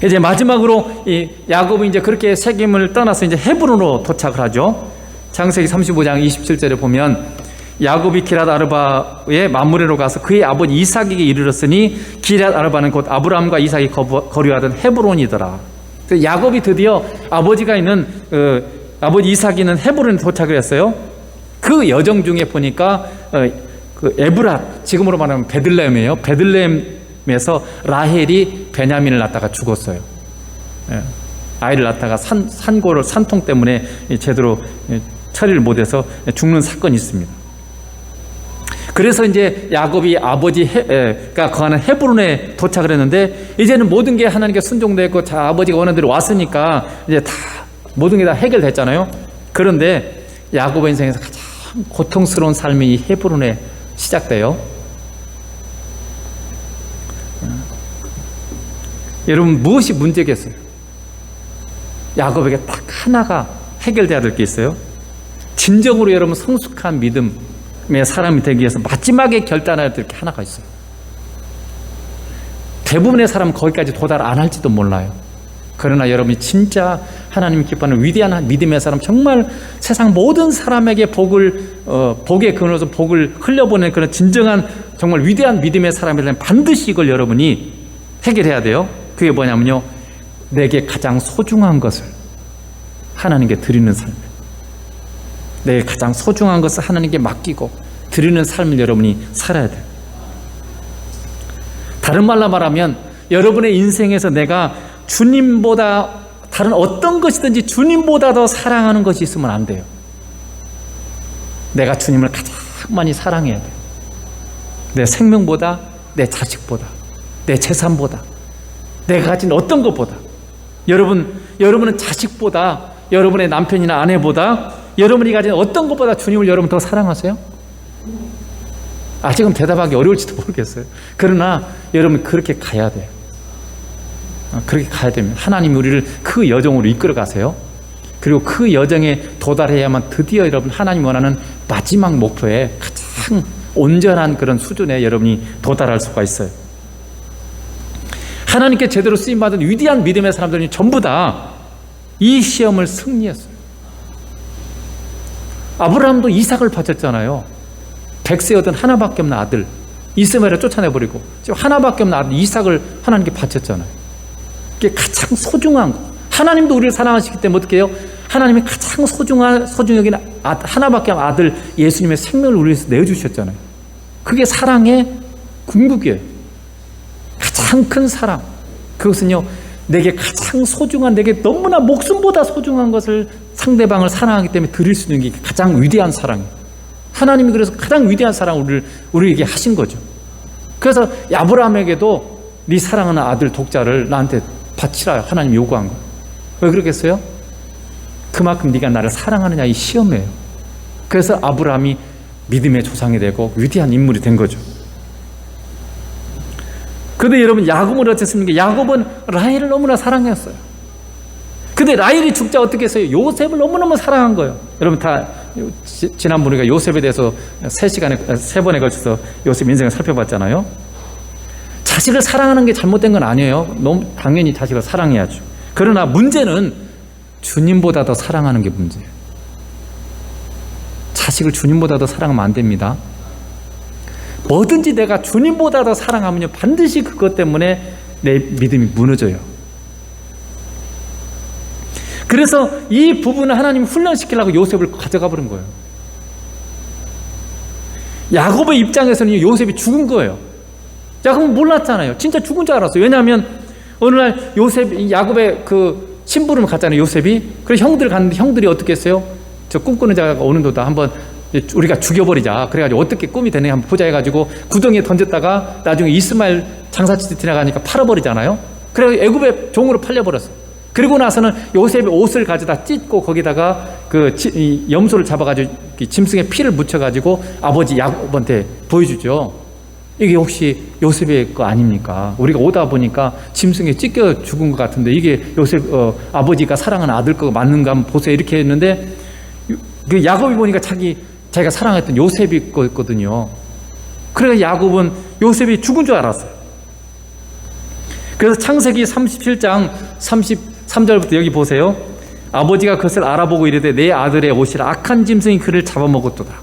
이제 마지막으로 이 야곱은 이제 그렇게 세겜을 떠나서 이제 헤브론으로 도착을 하죠. 창세기 35장 27절에 보면 야곱이 기럇 아르바의 마므레로 가서 그의 아버지 이삭에게 이르렀으니 기럇 아르바는 곧 아브라함과 이삭이 거류하던 헤브론이더라. 야곱이 드디어 아버지가 있는 아버지 이삭이 있는 헤브론에 도착을 했어요. 그 여정 중에 보니까 그 에브랏, 지금으로 말하면 베들레헴이에요. 베들레헴에서 라헬이 베냐민을 낳다가 죽었어요. 아이를 낳다가 산통 때문에 제대로 처리를 못해서 죽는 사건이 있습니다. 그래서 이제 야곱이 아버지가 거하는 헤브론에 도착을 했는데 이제는 모든 게 하나님께 순종됐고 아버지가 원하는 대로 왔으니까 이제 다 모든 게 다 해결됐잖아요. 그런데 야곱의 인생에서 가장 고통스러운 삶이 이 헤브론에 시작돼요. 여러분 무엇이 문제겠어요? 야곱에게 딱 하나가 해결돼야 될 게 있어요. 진정으로 여러분 성숙한 믿음의 사람이 되기 위해서 마지막에 결단해야 될 게 하나가 있어요. 대부분의 사람은 거기까지 도달 안 할지도 몰라요. 그러나 여러분이 진짜 하나님이 기뻐하는 위대한 믿음의 사람, 정말 세상 모든 사람에게 복의 근원으로서 복을 흘려보내는 그런 진정한 정말 위대한 믿음의 사람이라면 반드시 이걸 여러분이 해결해야 돼요. 그게 뭐냐면요, 내게 가장 소중한 것을 하나님께 드리는 삶, 내게 가장 소중한 것을 하나님께 맡기고 드리는 삶을 여러분이 살아야 돼요. 다른 말로 말하면 여러분의 인생에서 내가 주님보다 다른 어떤 것이든지 주님보다 더 사랑하는 것이 있으면 안 돼요. 내가 주님을 가장 많이 사랑해야 돼요. 내 생명보다, 내 자식보다, 내 재산보다, 내가 가진 어떤 것보다. 여러분은 자식보다, 여러분의 남편이나 아내보다, 여러분이 가진 어떤 것보다 주님을 여러분 더 사랑하세요? 지금 대답하기 어려울지도 모르겠어요. 그러나 여러분 그렇게 가야 돼요. 그렇게 가야 됩니다. 하나님이 우리를 그 여정으로 이끌어 가세요. 그리고 그 여정에 도달해야만 드디어 여러분 하나님 원하는 마지막 목표에 가장 온전한 그런 수준에 여러분이 도달할 수가 있어요. 하나님께 제대로 쓰임받은 위대한 믿음의 사람들이 전부 다 이 시험을 승리했어요. 아브라함도 이삭을 바쳤잖아요. 100세였던 하나밖에 없는 아들 이스마엘을 쫓아내버리고 지금 하나밖에 없는 아들 이삭을 하나님께 바쳤잖아요. 이게 가장 소중한 거. 하나님도 우리를 사랑하시기 때문에 어떻게 해요? 하나님이 가장 소중히 여기는 하나밖에 없는 아들 예수님의 생명을 우리 위해서 내어주셨잖아요. 그게 사랑의 궁극이에요. 가장 큰 사랑. 그것은요, 내게 가장 소중한, 내게 너무나 목숨보다 소중한 것을 상대방을 사랑하기 때문에 드릴 수 있는 게 가장 위대한 사랑이에요. 하나님이 그래서 가장 위대한 사랑을 우리에게 하신 거죠. 그래서 아브라함에게도 네 사랑하는 아들 독자를 나한테 바치라 하나님이 요구한 거예요. 왜 그러겠어요? 그만큼 네가 나를 사랑하느냐 이 시험이에요. 그래서 아브라함이 믿음의 조상이 되고 위대한 인물이 된 거죠. 그런데 여러분 야곱은 어땠습니까? 야곱은 라헬을 너무나 사랑했어요. 근데 라헬이 죽자 어떻게 했어요? 요셉을 너무너무 사랑한 거예요. 여러분 다 지난번에 우리가 요셉에 대해서 3번에 걸쳐서 요셉 인생을 살펴봤잖아요. 자식을 사랑하는 게 잘못된 건 아니에요. 너무 당연히 자식을 사랑해야죠. 그러나 문제는 주님보다 더 사랑하는 게 문제예요. 자식을 주님보다 더 사랑하면 안 됩니다. 뭐든지 내가 주님보다 더 사랑하면요, 반드시 그것 때문에 내 믿음이 무너져요. 그래서 이 부분을 하나님이 훈련시키려고 요셉을 가져가 버린 거예요. 야곱의 입장에서는 요셉이 죽은 거예요. 야곱은 몰랐잖아요. 진짜 죽은 줄 알았어요. 왜냐하면 어느 날 야곱의 그 심부름을 갔잖아요, 요셉이. 그래서 형들 갔는데 형들이 어떻게 했어요? 저 꿈꾸는 자가 오는 도다 한번 우리가 죽여버리자. 그래가지고 어떻게 꿈이 되느냐 한번 보자 해가지고 구덩이에 던졌다가 나중에 이스마엘 장사치 지나가니까 팔아버리잖아요. 그래서 애굽의 종으로 팔려버렸어요. 그리고 나서는 요셉의 옷을 가져다 찢고 거기다가 이 염소를 잡아가지고 짐승의 피를 묻혀가지고 아버지 야곱한테 보여주죠. 이게 혹시 요셉의 거 아닙니까? 우리가 오다 보니까 짐승에 찢겨 죽은 것 같은데 이게 요셉 아버지가 사랑하는 아들 거 맞는가 한번 보세요. 이렇게 했는데 그 야곱이 보니까 자기가 사랑했던 요셉이 거였거든요. 그래서 야곱은 요셉이 죽은 줄 알았어요. 그래서 창세기 37장 33절부터 여기 보세요. 아버지가 그것을 알아보고 이르되 내 아들의 옷이라 악한 짐승이 그를 잡아먹었도다.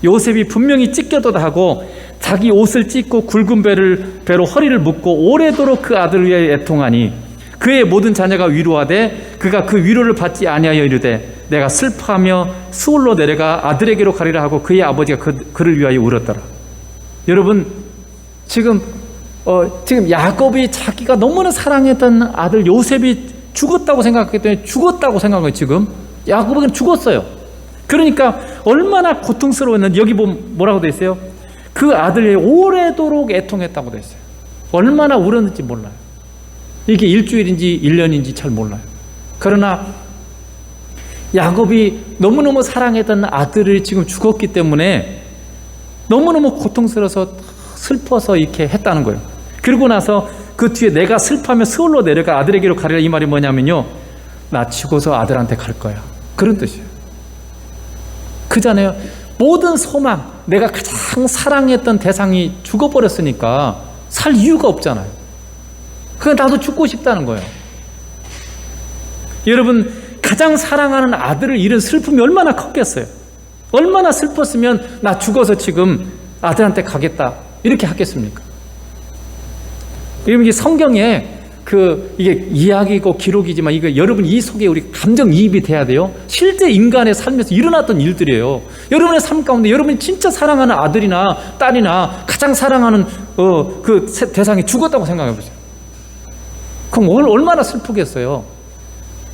요셉이 분명히 찢겨도다 하고 자기 옷을 찢고 굵은 배로 허리를 묶고 오래도록 그 아들을 위하여 애통하니 그의 모든 자녀가 위로하되 그가 그 위로를 받지 아니하여 이르되 내가 슬퍼하며 수울로 내려가 아들에게로 가리라 하고 그의 아버지가 그를 위하여 울었더라. 여러분 지금 야곱이 자기가 너무나 사랑했던 아들 요셉이 죽었다고 생각했기 때문에 죽었다고 생각한 거예요. 지금 야곱은 죽었어요. 그러니까 얼마나 고통스러웠는지 여기 보면 뭐라고 돼 있어요? 그 아들이 오래도록 애통했다고 돼 있어요. 얼마나 울었는지 몰라요. 이게 일주일인지 1년인지 잘 몰라요. 그러나 야곱이 너무너무 사랑했던 아들이 지금 죽었기 때문에 너무너무 고통스러워서 슬퍼서 이렇게 했다는 거예요. 그리고 나서 그 뒤에 내가 슬퍼하며 스올로 내려가 아들에게로 가리라 이 말이 뭐냐면요, 나 죽어서 아들한테 갈 거야, 그런 뜻이에요. 그잖아요. 모든 소망, 내가 가장 사랑했던 대상이 죽어버렸으니까 살 이유가 없잖아요. 그러니까 나도 죽고 싶다는 거예요. 여러분 가장 사랑하는 아들을 잃은 슬픔이 얼마나 컸겠어요. 얼마나 슬펐으면 나 죽어서 지금 아들한테 가겠다 이렇게 하겠습니까? 이게 성경에 이게 이야기고 기록이지만 이거 여러분 이 속에 우리 감정이입이 돼야 돼요. 실제 인간의 삶에서 일어났던 일들이에요. 여러분의 삶 가운데 여러분이 진짜 사랑하는 아들이나 딸이나 가장 사랑하는 그 대상이 죽었다고 생각해 보세요. 그럼 얼마나 슬프겠어요.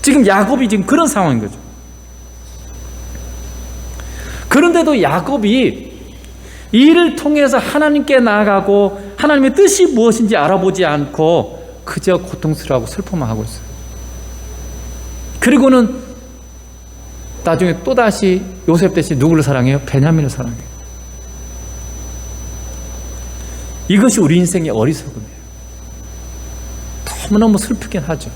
지금 야곱이 지금 그런 상황인 거죠. 그런데도 야곱이 이 일을 통해서 하나님께 나아가고 하나님의 뜻이 무엇인지 알아보지 않고 그저 고통스러워하고 슬픔만 하고 있어요. 그리고는 나중에 또다시 요셉 대신 누구를 사랑해요? 베냐민을 사랑해요. 이것이 우리 인생의 어리석음이에요. 너무너무 슬프긴 하죠.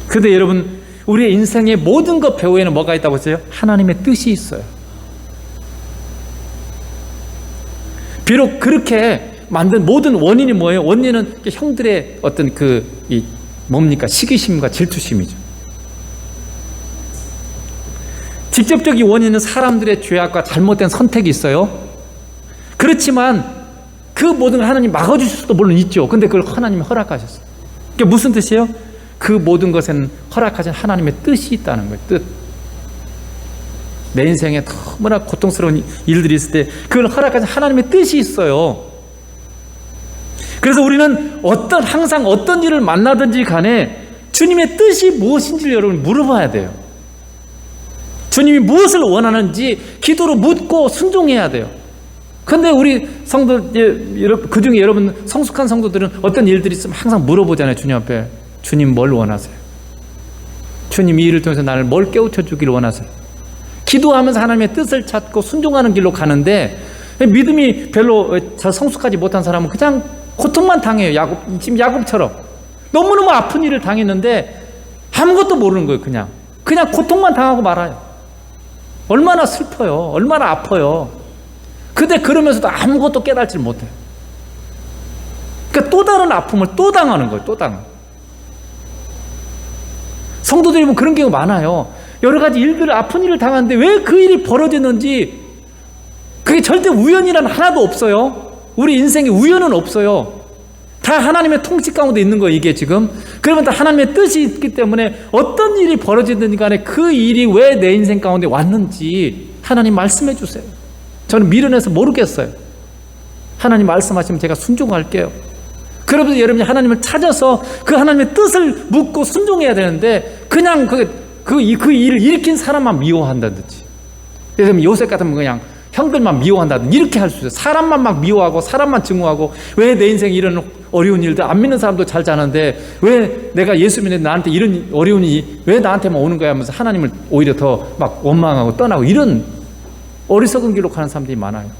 그런데 여러분 우리의 인생의 모든 것 배후에는 뭐가 있다고 했어요? 하나님의 뜻이 있어요. 비록 그렇게 만든 모든 원인이 뭐예요? 원인은 형들의 어떤 뭡니까? 시기심과 질투심이죠. 직접적인 원인은 사람들의 죄악과 잘못된 선택이 있어요. 그렇지만 그 모든 걸 하나님 막아주실 수도 물론 있죠. 근데 그걸 하나님이 허락하셨어요. 그게 무슨 뜻이에요? 그 모든 것에는 허락하신 하나님의 뜻이 있다는 거예요. 뜻. 내 인생에 너무나 고통스러운 일들이 있을 때 그걸 허락하신 하나님의 뜻이 있어요. 그래서 우리는 항상 어떤 일을 만나든지 간에 주님의 뜻이 무엇인지를 여러분 물어봐야 돼요. 주님이 무엇을 원하는지 기도로 묻고 순종해야 돼요. 근데 우리 성도, 그 중에 여러분 성숙한 성도들은 어떤 일들이 있으면 항상 물어보잖아요. 주님 앞에. 주님 뭘 원하세요? 주님 이 일을 통해서 나를 뭘 깨우쳐 주기를 원하세요? 기도하면서 하나님의 뜻을 찾고 순종하는 길로 가는데 믿음이 별로 성숙하지 못한 사람은 그냥 고통만 당해요. 지금 야곱처럼 너무너무 아픈 일을 당했는데 아무것도 모르는 거예요. 그냥 고통만 당하고 말아요. 얼마나 슬퍼요. 얼마나 아파요. 근데 그러면서도 아무것도 깨달지 못해요. 그러니까 또 다른 아픔을 또 당하는 거예요. 또 당하는. 성도들이 보면 그런 경우가 많아요. 여러 가지 일들을 아픈 일을 당하는데 왜 그 일이 벌어졌는지 그게 절대 우연이란 하나도 없어요. 우리 인생에 우연은 없어요. 다 하나님의 통치 가운데 있는 거예요, 이게 지금. 그러면 다 하나님의 뜻이 있기 때문에 어떤 일이 벌어지든 간에 그 일이 왜 내 인생 가운데 왔는지 하나님 말씀해 주세요. 저는 미련해서 모르겠어요. 하나님 말씀하시면 제가 순종할게요. 그러면서 여러분이 하나님을 찾아서 그 하나님의 뜻을 묻고 순종해야 되는데 그냥 그 일을 일으킨 사람만 미워한다든지, 예를 들면 요셉 같으면 그냥 형들만 미워한다든지 이렇게 할 수 있어요. 사람만 막 미워하고 사람만 증오하고 왜 내 인생에 이런 어려운 일들, 안 믿는 사람도 잘 자는데 왜 내가 예수 믿는데 나한테 이런 어려운 일이 왜 나한테만 오는 거야 하면서 하나님을 오히려 더 막 원망하고 떠나고 이런 어리석은 길로 가는 사람들이 많아요.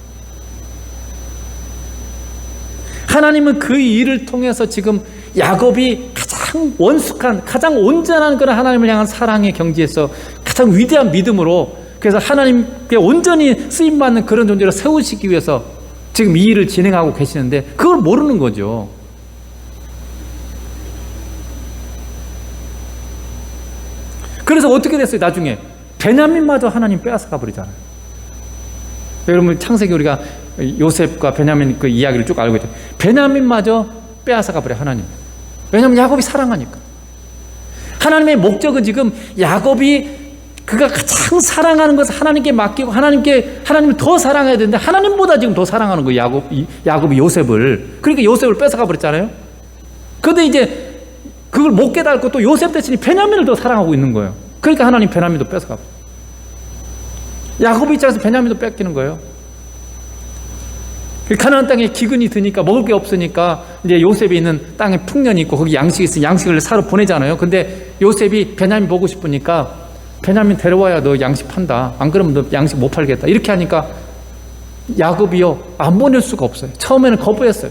하나님은 그 일을 통해서 지금 야곱이 가장 원숙한, 가장 온전한 그런 하나님을 향한 사랑의 경지에서 가장 위대한 믿음으로, 그래서 하나님께 온전히 쓰임받는 그런 존재로 세우시기 위해서 지금 이 일을 진행하고 계시는데 그걸 모르는 거죠. 그래서 어떻게 됐어요? 나중에 베냐민마저 하나님 빼앗아가 버리잖아요. 여러분 창세기 우리가 요셉과 베냐민 그 이야기를 쭉 알고 있죠. 베냐민마저 빼앗아가 버려 하나님. 왜냐하면 야곱이 사랑하니까. 하나님의 목적은 지금 야곱이 그가 가장 사랑하는 것을 하나님께 맡기고 하나님을 더 사랑해야 되는데 하나님보다 지금 더 사랑하는 거예요. 야곱이 요셉을. 그러니까 요셉을 뺏어가 버렸잖아요. 그런데 이제 그걸 못 깨닫고 또 요셉 대신에 베냐민을 더 사랑하고 있는 거예요. 그러니까 하나님 베냐민도 뺏어가 버려요. 야곱이 입장에서 베냐민도 뺏기는 거예요. 가나안 땅에 기근이 드니까 먹을 게 없으니까 이제 요셉이 있는 땅에 풍년이 있고 거기 양식이 있으니 양식을 사러 보내잖아요. 근데 요셉이 베냐민 보고 싶으니까 베냐민 데려와야 너 양식 판다. 안 그러면 너 양식 못 팔겠다. 이렇게 하니까 야곱이요 안 보낼 수가 없어요. 처음에는 거부했어요.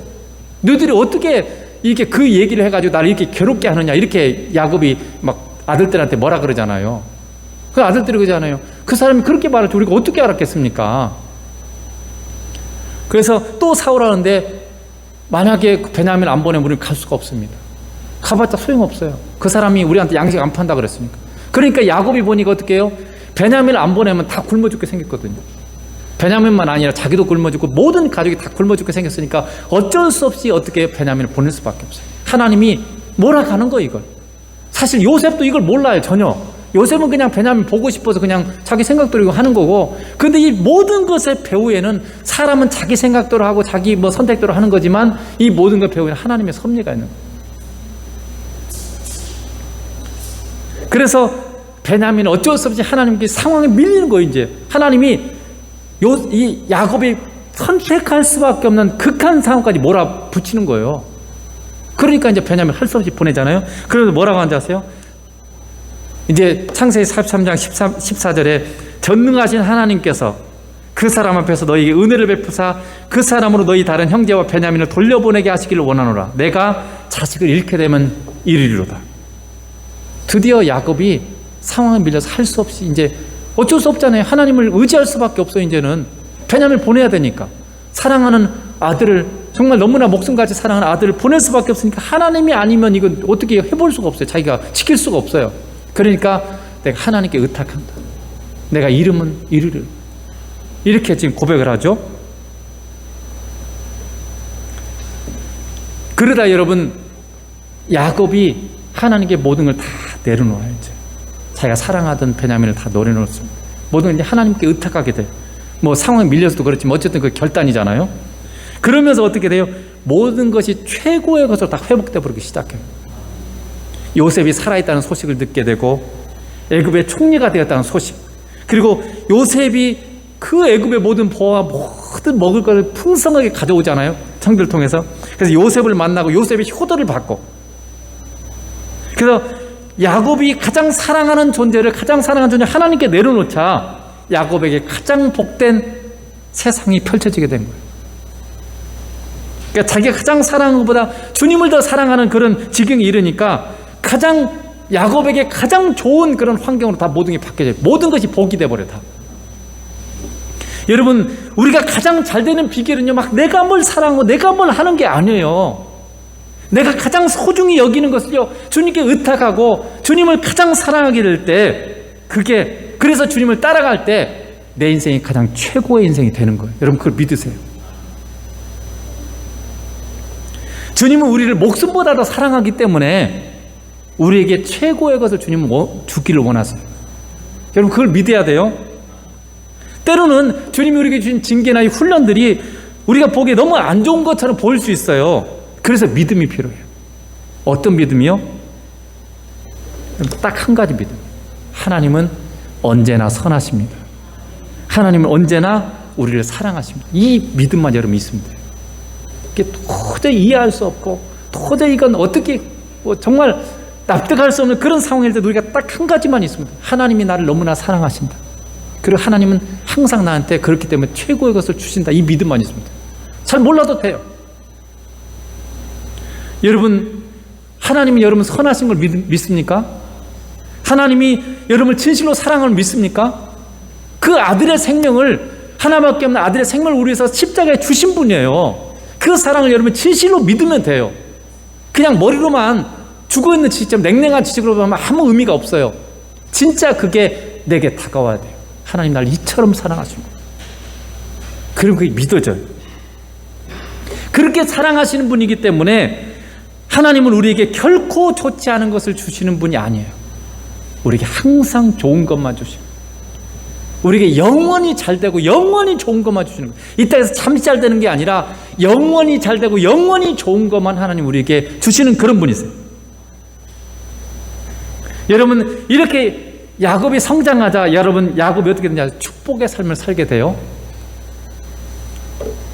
너희들이 어떻게 이렇게 그 얘기를 해가지고 나를 이렇게 괴롭게 하느냐, 이렇게 야곱이 막 아들들한테 뭐라 그러잖아요. 그 아들들이 그러잖아요. 그 사람이 그렇게 말할 줄 우리가 어떻게 알았겠습니까? 그래서 또 사오라는데 만약에 베냐민 안 보내면 우리는 갈 수가 없습니다. 가봤자 소용없어요. 그 사람이 우리한테 양식 안 판다 그랬으니까. 그러니까 야곱이 보니까 어떻게 해요? 베냐민을 안 보내면 다 굶어 죽게 생겼거든요. 베냐민만 아니라 자기도 굶어 죽고 모든 가족이 다 굶어 죽게 생겼으니까 어쩔 수 없이 어떻게 해요? 베냐민을 보낼 수밖에 없어요. 하나님이 몰아가는 거예요, 이걸. 사실 요셉도 이걸 몰라요, 전혀. 요셉은 그냥 베냐민 보고 싶어서 그냥 자기 생각대로 하는 거고, 근데 이 모든 것의 배후에는 사람은 자기 생각대로 하고 자기 뭐 선택대로 하는 거지만 이 모든 것 배후에는 하나님의 섭리가 있는 거예요. 그래서 베냐민은 어쩔 수 없이 하나님께 상황에 밀리는 거예요. 이제 하나님이 이 야곱이 선택할 수밖에 없는 극한 상황까지 몰아붙이는 거예요. 그러니까 이제 베냐민 할 수 없이 보내잖아요. 그래서 뭐라고 하는지 아세요? 이제 창세기 43장 14절에 전능하신 하나님께서 그 사람 앞에서 너희에게 은혜를 베푸사 그 사람으로 너희 다른 형제와 베냐민을 돌려보내게 하시기를 원하노라. 내가 자식을 잃게 되면 이르리로다. 드디어 야곱이 상황에 밀려서 할 수 없이 이제 어쩔 수 없잖아요. 하나님을 의지할 수밖에 없어요. 이제는 베냐민을 보내야 되니까. 사랑하는 아들을, 정말 너무나 목숨같이 사랑하는 아들을 보낼 수밖에 없으니까 하나님이 아니면 이건 어떻게 해볼 수가 없어요. 자기가 지킬 수가 없어요. 그러니까 내가 하나님께 의탁한다. 내가 이름은 이르리라. 이렇게 지금 고백을 하죠. 그러다 여러분 야곱이 하나님께 모든 걸 다 내려놓아야죠. 자기가 사랑하던 베냐민을 다 내려놓습니다. 모든 걸 이제 하나님께 의탁하게 돼요. 뭐 상황에 밀려서도 그렇지만 어쨌든 그 결단이잖아요. 그러면서 어떻게 돼요? 모든 것이 최고의 것으로 다 회복돼 버리기 시작해요. 요셉이 살아있다는 소식을 듣게 되고 애굽의 총리가 되었다는 소식, 그리고 요셉이 그 애굽의 모든 보화와 모든 먹을 것을 풍성하게 가져오잖아요. 청들을 통해서. 그래서 요셉을 만나고 요셉의 효도를 받고, 그래서 야곱이 가장 사랑하는 존재를 하나님께 내려놓자 야곱에게 가장 복된 세상이 펼쳐지게 된 거예요. 그러니까 자기가 가장 사랑하는 것보다 주님을 더 사랑하는 그런 지경에 이르니까 야곱에게 가장 좋은 그런 환경으로 다 모든 게 바뀌어져요. 모든 것이 복이 돼버려요. 다. 여러분, 우리가 가장 잘 되는 비결은요, 막 내가 뭘 사랑하고 내가 뭘 하는 게 아니에요. 내가 가장 소중히 여기는 것을요, 주님께 의탁하고 주님을 가장 사랑하게 될 때, 그래서 주님을 따라갈 때 내 인생이 가장 최고의 인생이 되는 거예요. 여러분 그걸 믿으세요. 주님은 우리를 목숨보다 더 사랑하기 때문에 우리에게 최고의 것을 주님은 주기를 원하세요. 여러분 그걸 믿어야 돼요. 때로는 주님이 우리에게 주신 징계나 이 훈련들이 우리가 보기에 너무 안 좋은 것처럼 보일 수 있어요. 그래서 믿음이 필요해요. 어떤 믿음이요? 딱 한 가지 믿음. 하나님은 언제나 선하십니다. 하나님은 언제나 우리를 사랑하십니다. 이 믿음만 여러분 있으면 돼요. 이게 도저히 이해할 수 없고 도저히 이건 어떻게 정말 납득할 수 없는 그런 상황일 때 우리가 딱 한 가지만 있습니다. 하나님이 나를 너무나 사랑하신다. 그리고 하나님은 항상 나한테 그렇기 때문에 최고의 것을 주신다. 이 믿음만 있습니다. 잘 몰라도 돼요. 여러분 하나님이 여러분 선하신 걸 믿습니까? 하나님이 여러분을 진실로 사랑을 믿습니까? 그 아들의 생명을 하나밖에 없는 아들의 생명을 우리 위해서 십자가에 주신 분이에요. 그 사랑을 여러분 진실로 믿으면 돼요. 그냥 머리로만 죽어있는 지식처럼 냉랭한 지식으로 보면 아무 의미가 없어요. 진짜 그게 내게 다가와야 돼요. 하나님 나를 이처럼 사랑하십니다. 그리고 그게 믿어져요. 그렇게 사랑하시는 분이기 때문에 하나님은 우리에게 결코 좋지 않은 것을 주시는 분이 아니에요. 우리에게 항상 좋은 것만 주시고 우리에게 영원히 잘 되고 영원히 좋은 것만 주시는 거예요. 이 땅에서 잠시 잘 되는 게 아니라 영원히 잘 되고 영원히 좋은 것만 하나님 우리에게 주시는 그런 분이세요. 여러분 이렇게 야곱이 성장하자 여러분 야곱이 어떻게 되냐 축복의 삶을 살게 돼요.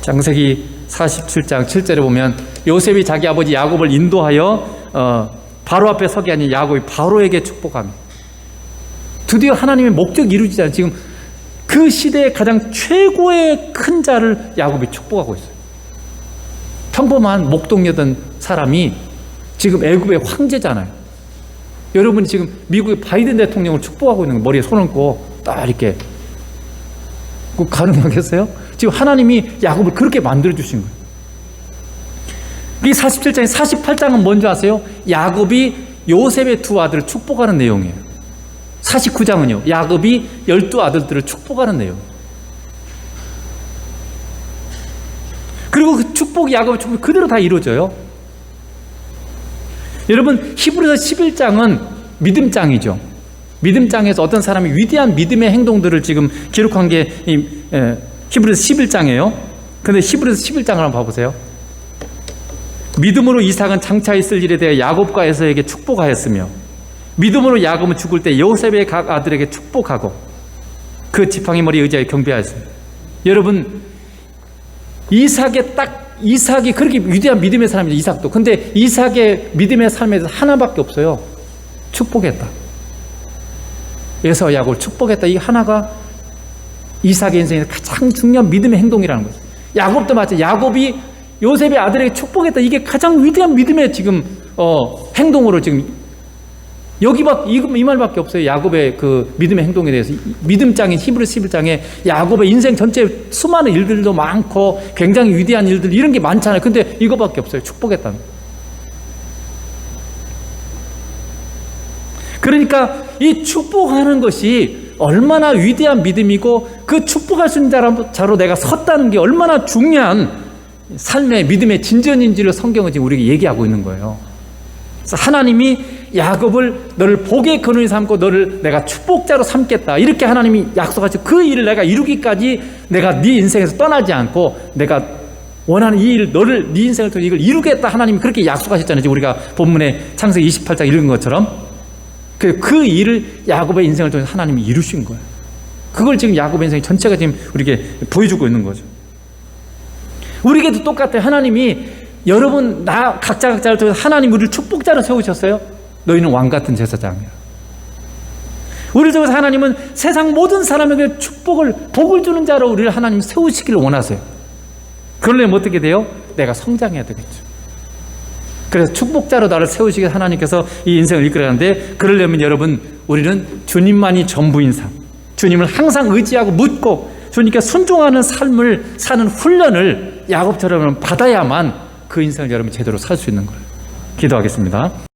창세기 47장 7절에 보면 요셉이 자기 아버지 야곱을 인도하여 바로 앞에 서게 하니 야곱이 바로에게 축복합니다. 드디어 하나님의 목적이 이루어지잖아요. 지금 그 시대의 가장 최고의 큰 자를 야곱이 축복하고 있어요. 평범한 목동이었던 사람이 지금 애굽의 황제잖아요. 여러분이 지금 미국의 바이든 대통령을 축복하고 있는 거예요. 머리에 손 얹고 딱 이렇게. 그거 가능하겠어요? 지금 하나님이 야곱을 그렇게 만들어주신 거예요. 이 47장에 48장은 뭔지 아세요? 야곱이 요셉의 두 아들을 축복하는 내용이에요. 49장은요. 야곱이 12아들들을 축복하는 내용. 그리고 그 축복이 야곱의 축복이 그대로 다 이루어져요. 여러분 히브리서 11장은 믿음장이죠. 믿음장에서 어떤 사람이 위대한 믿음의 행동들을 지금 기록한 게 히브리서 11장이에요. 근데 히브리서 11장을 한번 봐보세요. 믿음으로 이삭은 장차 있을 일에 대해 야곱과 에서에게 축복하였으며 믿음으로 야곱은 죽을 때 요셉의 각 아들에게 축복하고 그 지팡이 머리에 의지하여 경배하였습니다. 여러분 이삭이 그렇게 위대한 믿음의 사람이죠. 이삭도. 근데 이삭의 믿음의 삶에 대해서 하나밖에 없어요. 축복했다. 에서 야곱을 축복했다. 이 하나가 이삭의 인생에서 가장 중요한 믿음의 행동이라는 거죠. 야곱도 마찬가지. 야곱이 요셉의 아들에게 축복했다. 이게 가장 위대한 믿음의 지금 행동으로 지금 이 말밖에 없어요. 야곱의 그 믿음의 행동에 대해서. 믿음장인 히브리서 11장에 야곱의 인생 전체 수많은 일들도 많고 굉장히 위대한 일들 이런 게 많잖아요. 근데 이거밖에 없어요. 축복했다는. 그러니까 이 축복하는 것이 얼마나 위대한 믿음이고 그 축복할 수 있는 자로 내가 섰다는 게 얼마나 중요한 삶의 믿음의 진전인지를 성경은 지금 우리에게 얘기하고 있는 거예요. 그래서 하나님이 야곱을 너를 복의 근원이 삼고 너를 내가 축복자로 삼겠다 이렇게 하나님이 약속하시고 그 일을 내가 이루기까지 내가 네 인생에서 떠나지 않고 내가 원하는 이 일 너를 네 인생을 통해 이걸 이루겠다 하나님이 그렇게 약속하셨잖아요. 지금 우리가 본문에 창세기 28장 읽은 것처럼 그 일을 야곱의 인생을 통해 하나님이 이루신 거예요. 그걸 지금 야곱의 인생 전체가 지금 우리에게 보여주고 있는 거죠. 우리에게도 똑같아요. 하나님이 여러분 각자를 통해서 하나님 우리를 축복자로 세우셨어요. 너희는 왕같은 제사장이야. 우리를 통해서 하나님은 세상 모든 사람에게 복을 주는 자로 우리를 하나님 세우시기를 원하세요. 그러려면 어떻게 돼요? 내가 성장해야 되겠죠. 그래서 축복자로 나를 세우시기 위해서 하나님께서 이 인생을 이끌어가는데 그러려면 여러분 우리는 주님만이 전부인 삶, 주님을 항상 의지하고 묻고 주님께 순종하는 삶을 사는 훈련을 야곱처럼 받아야만 그 인생을 여러분 제대로 살 수 있는 거예요. 기도하겠습니다.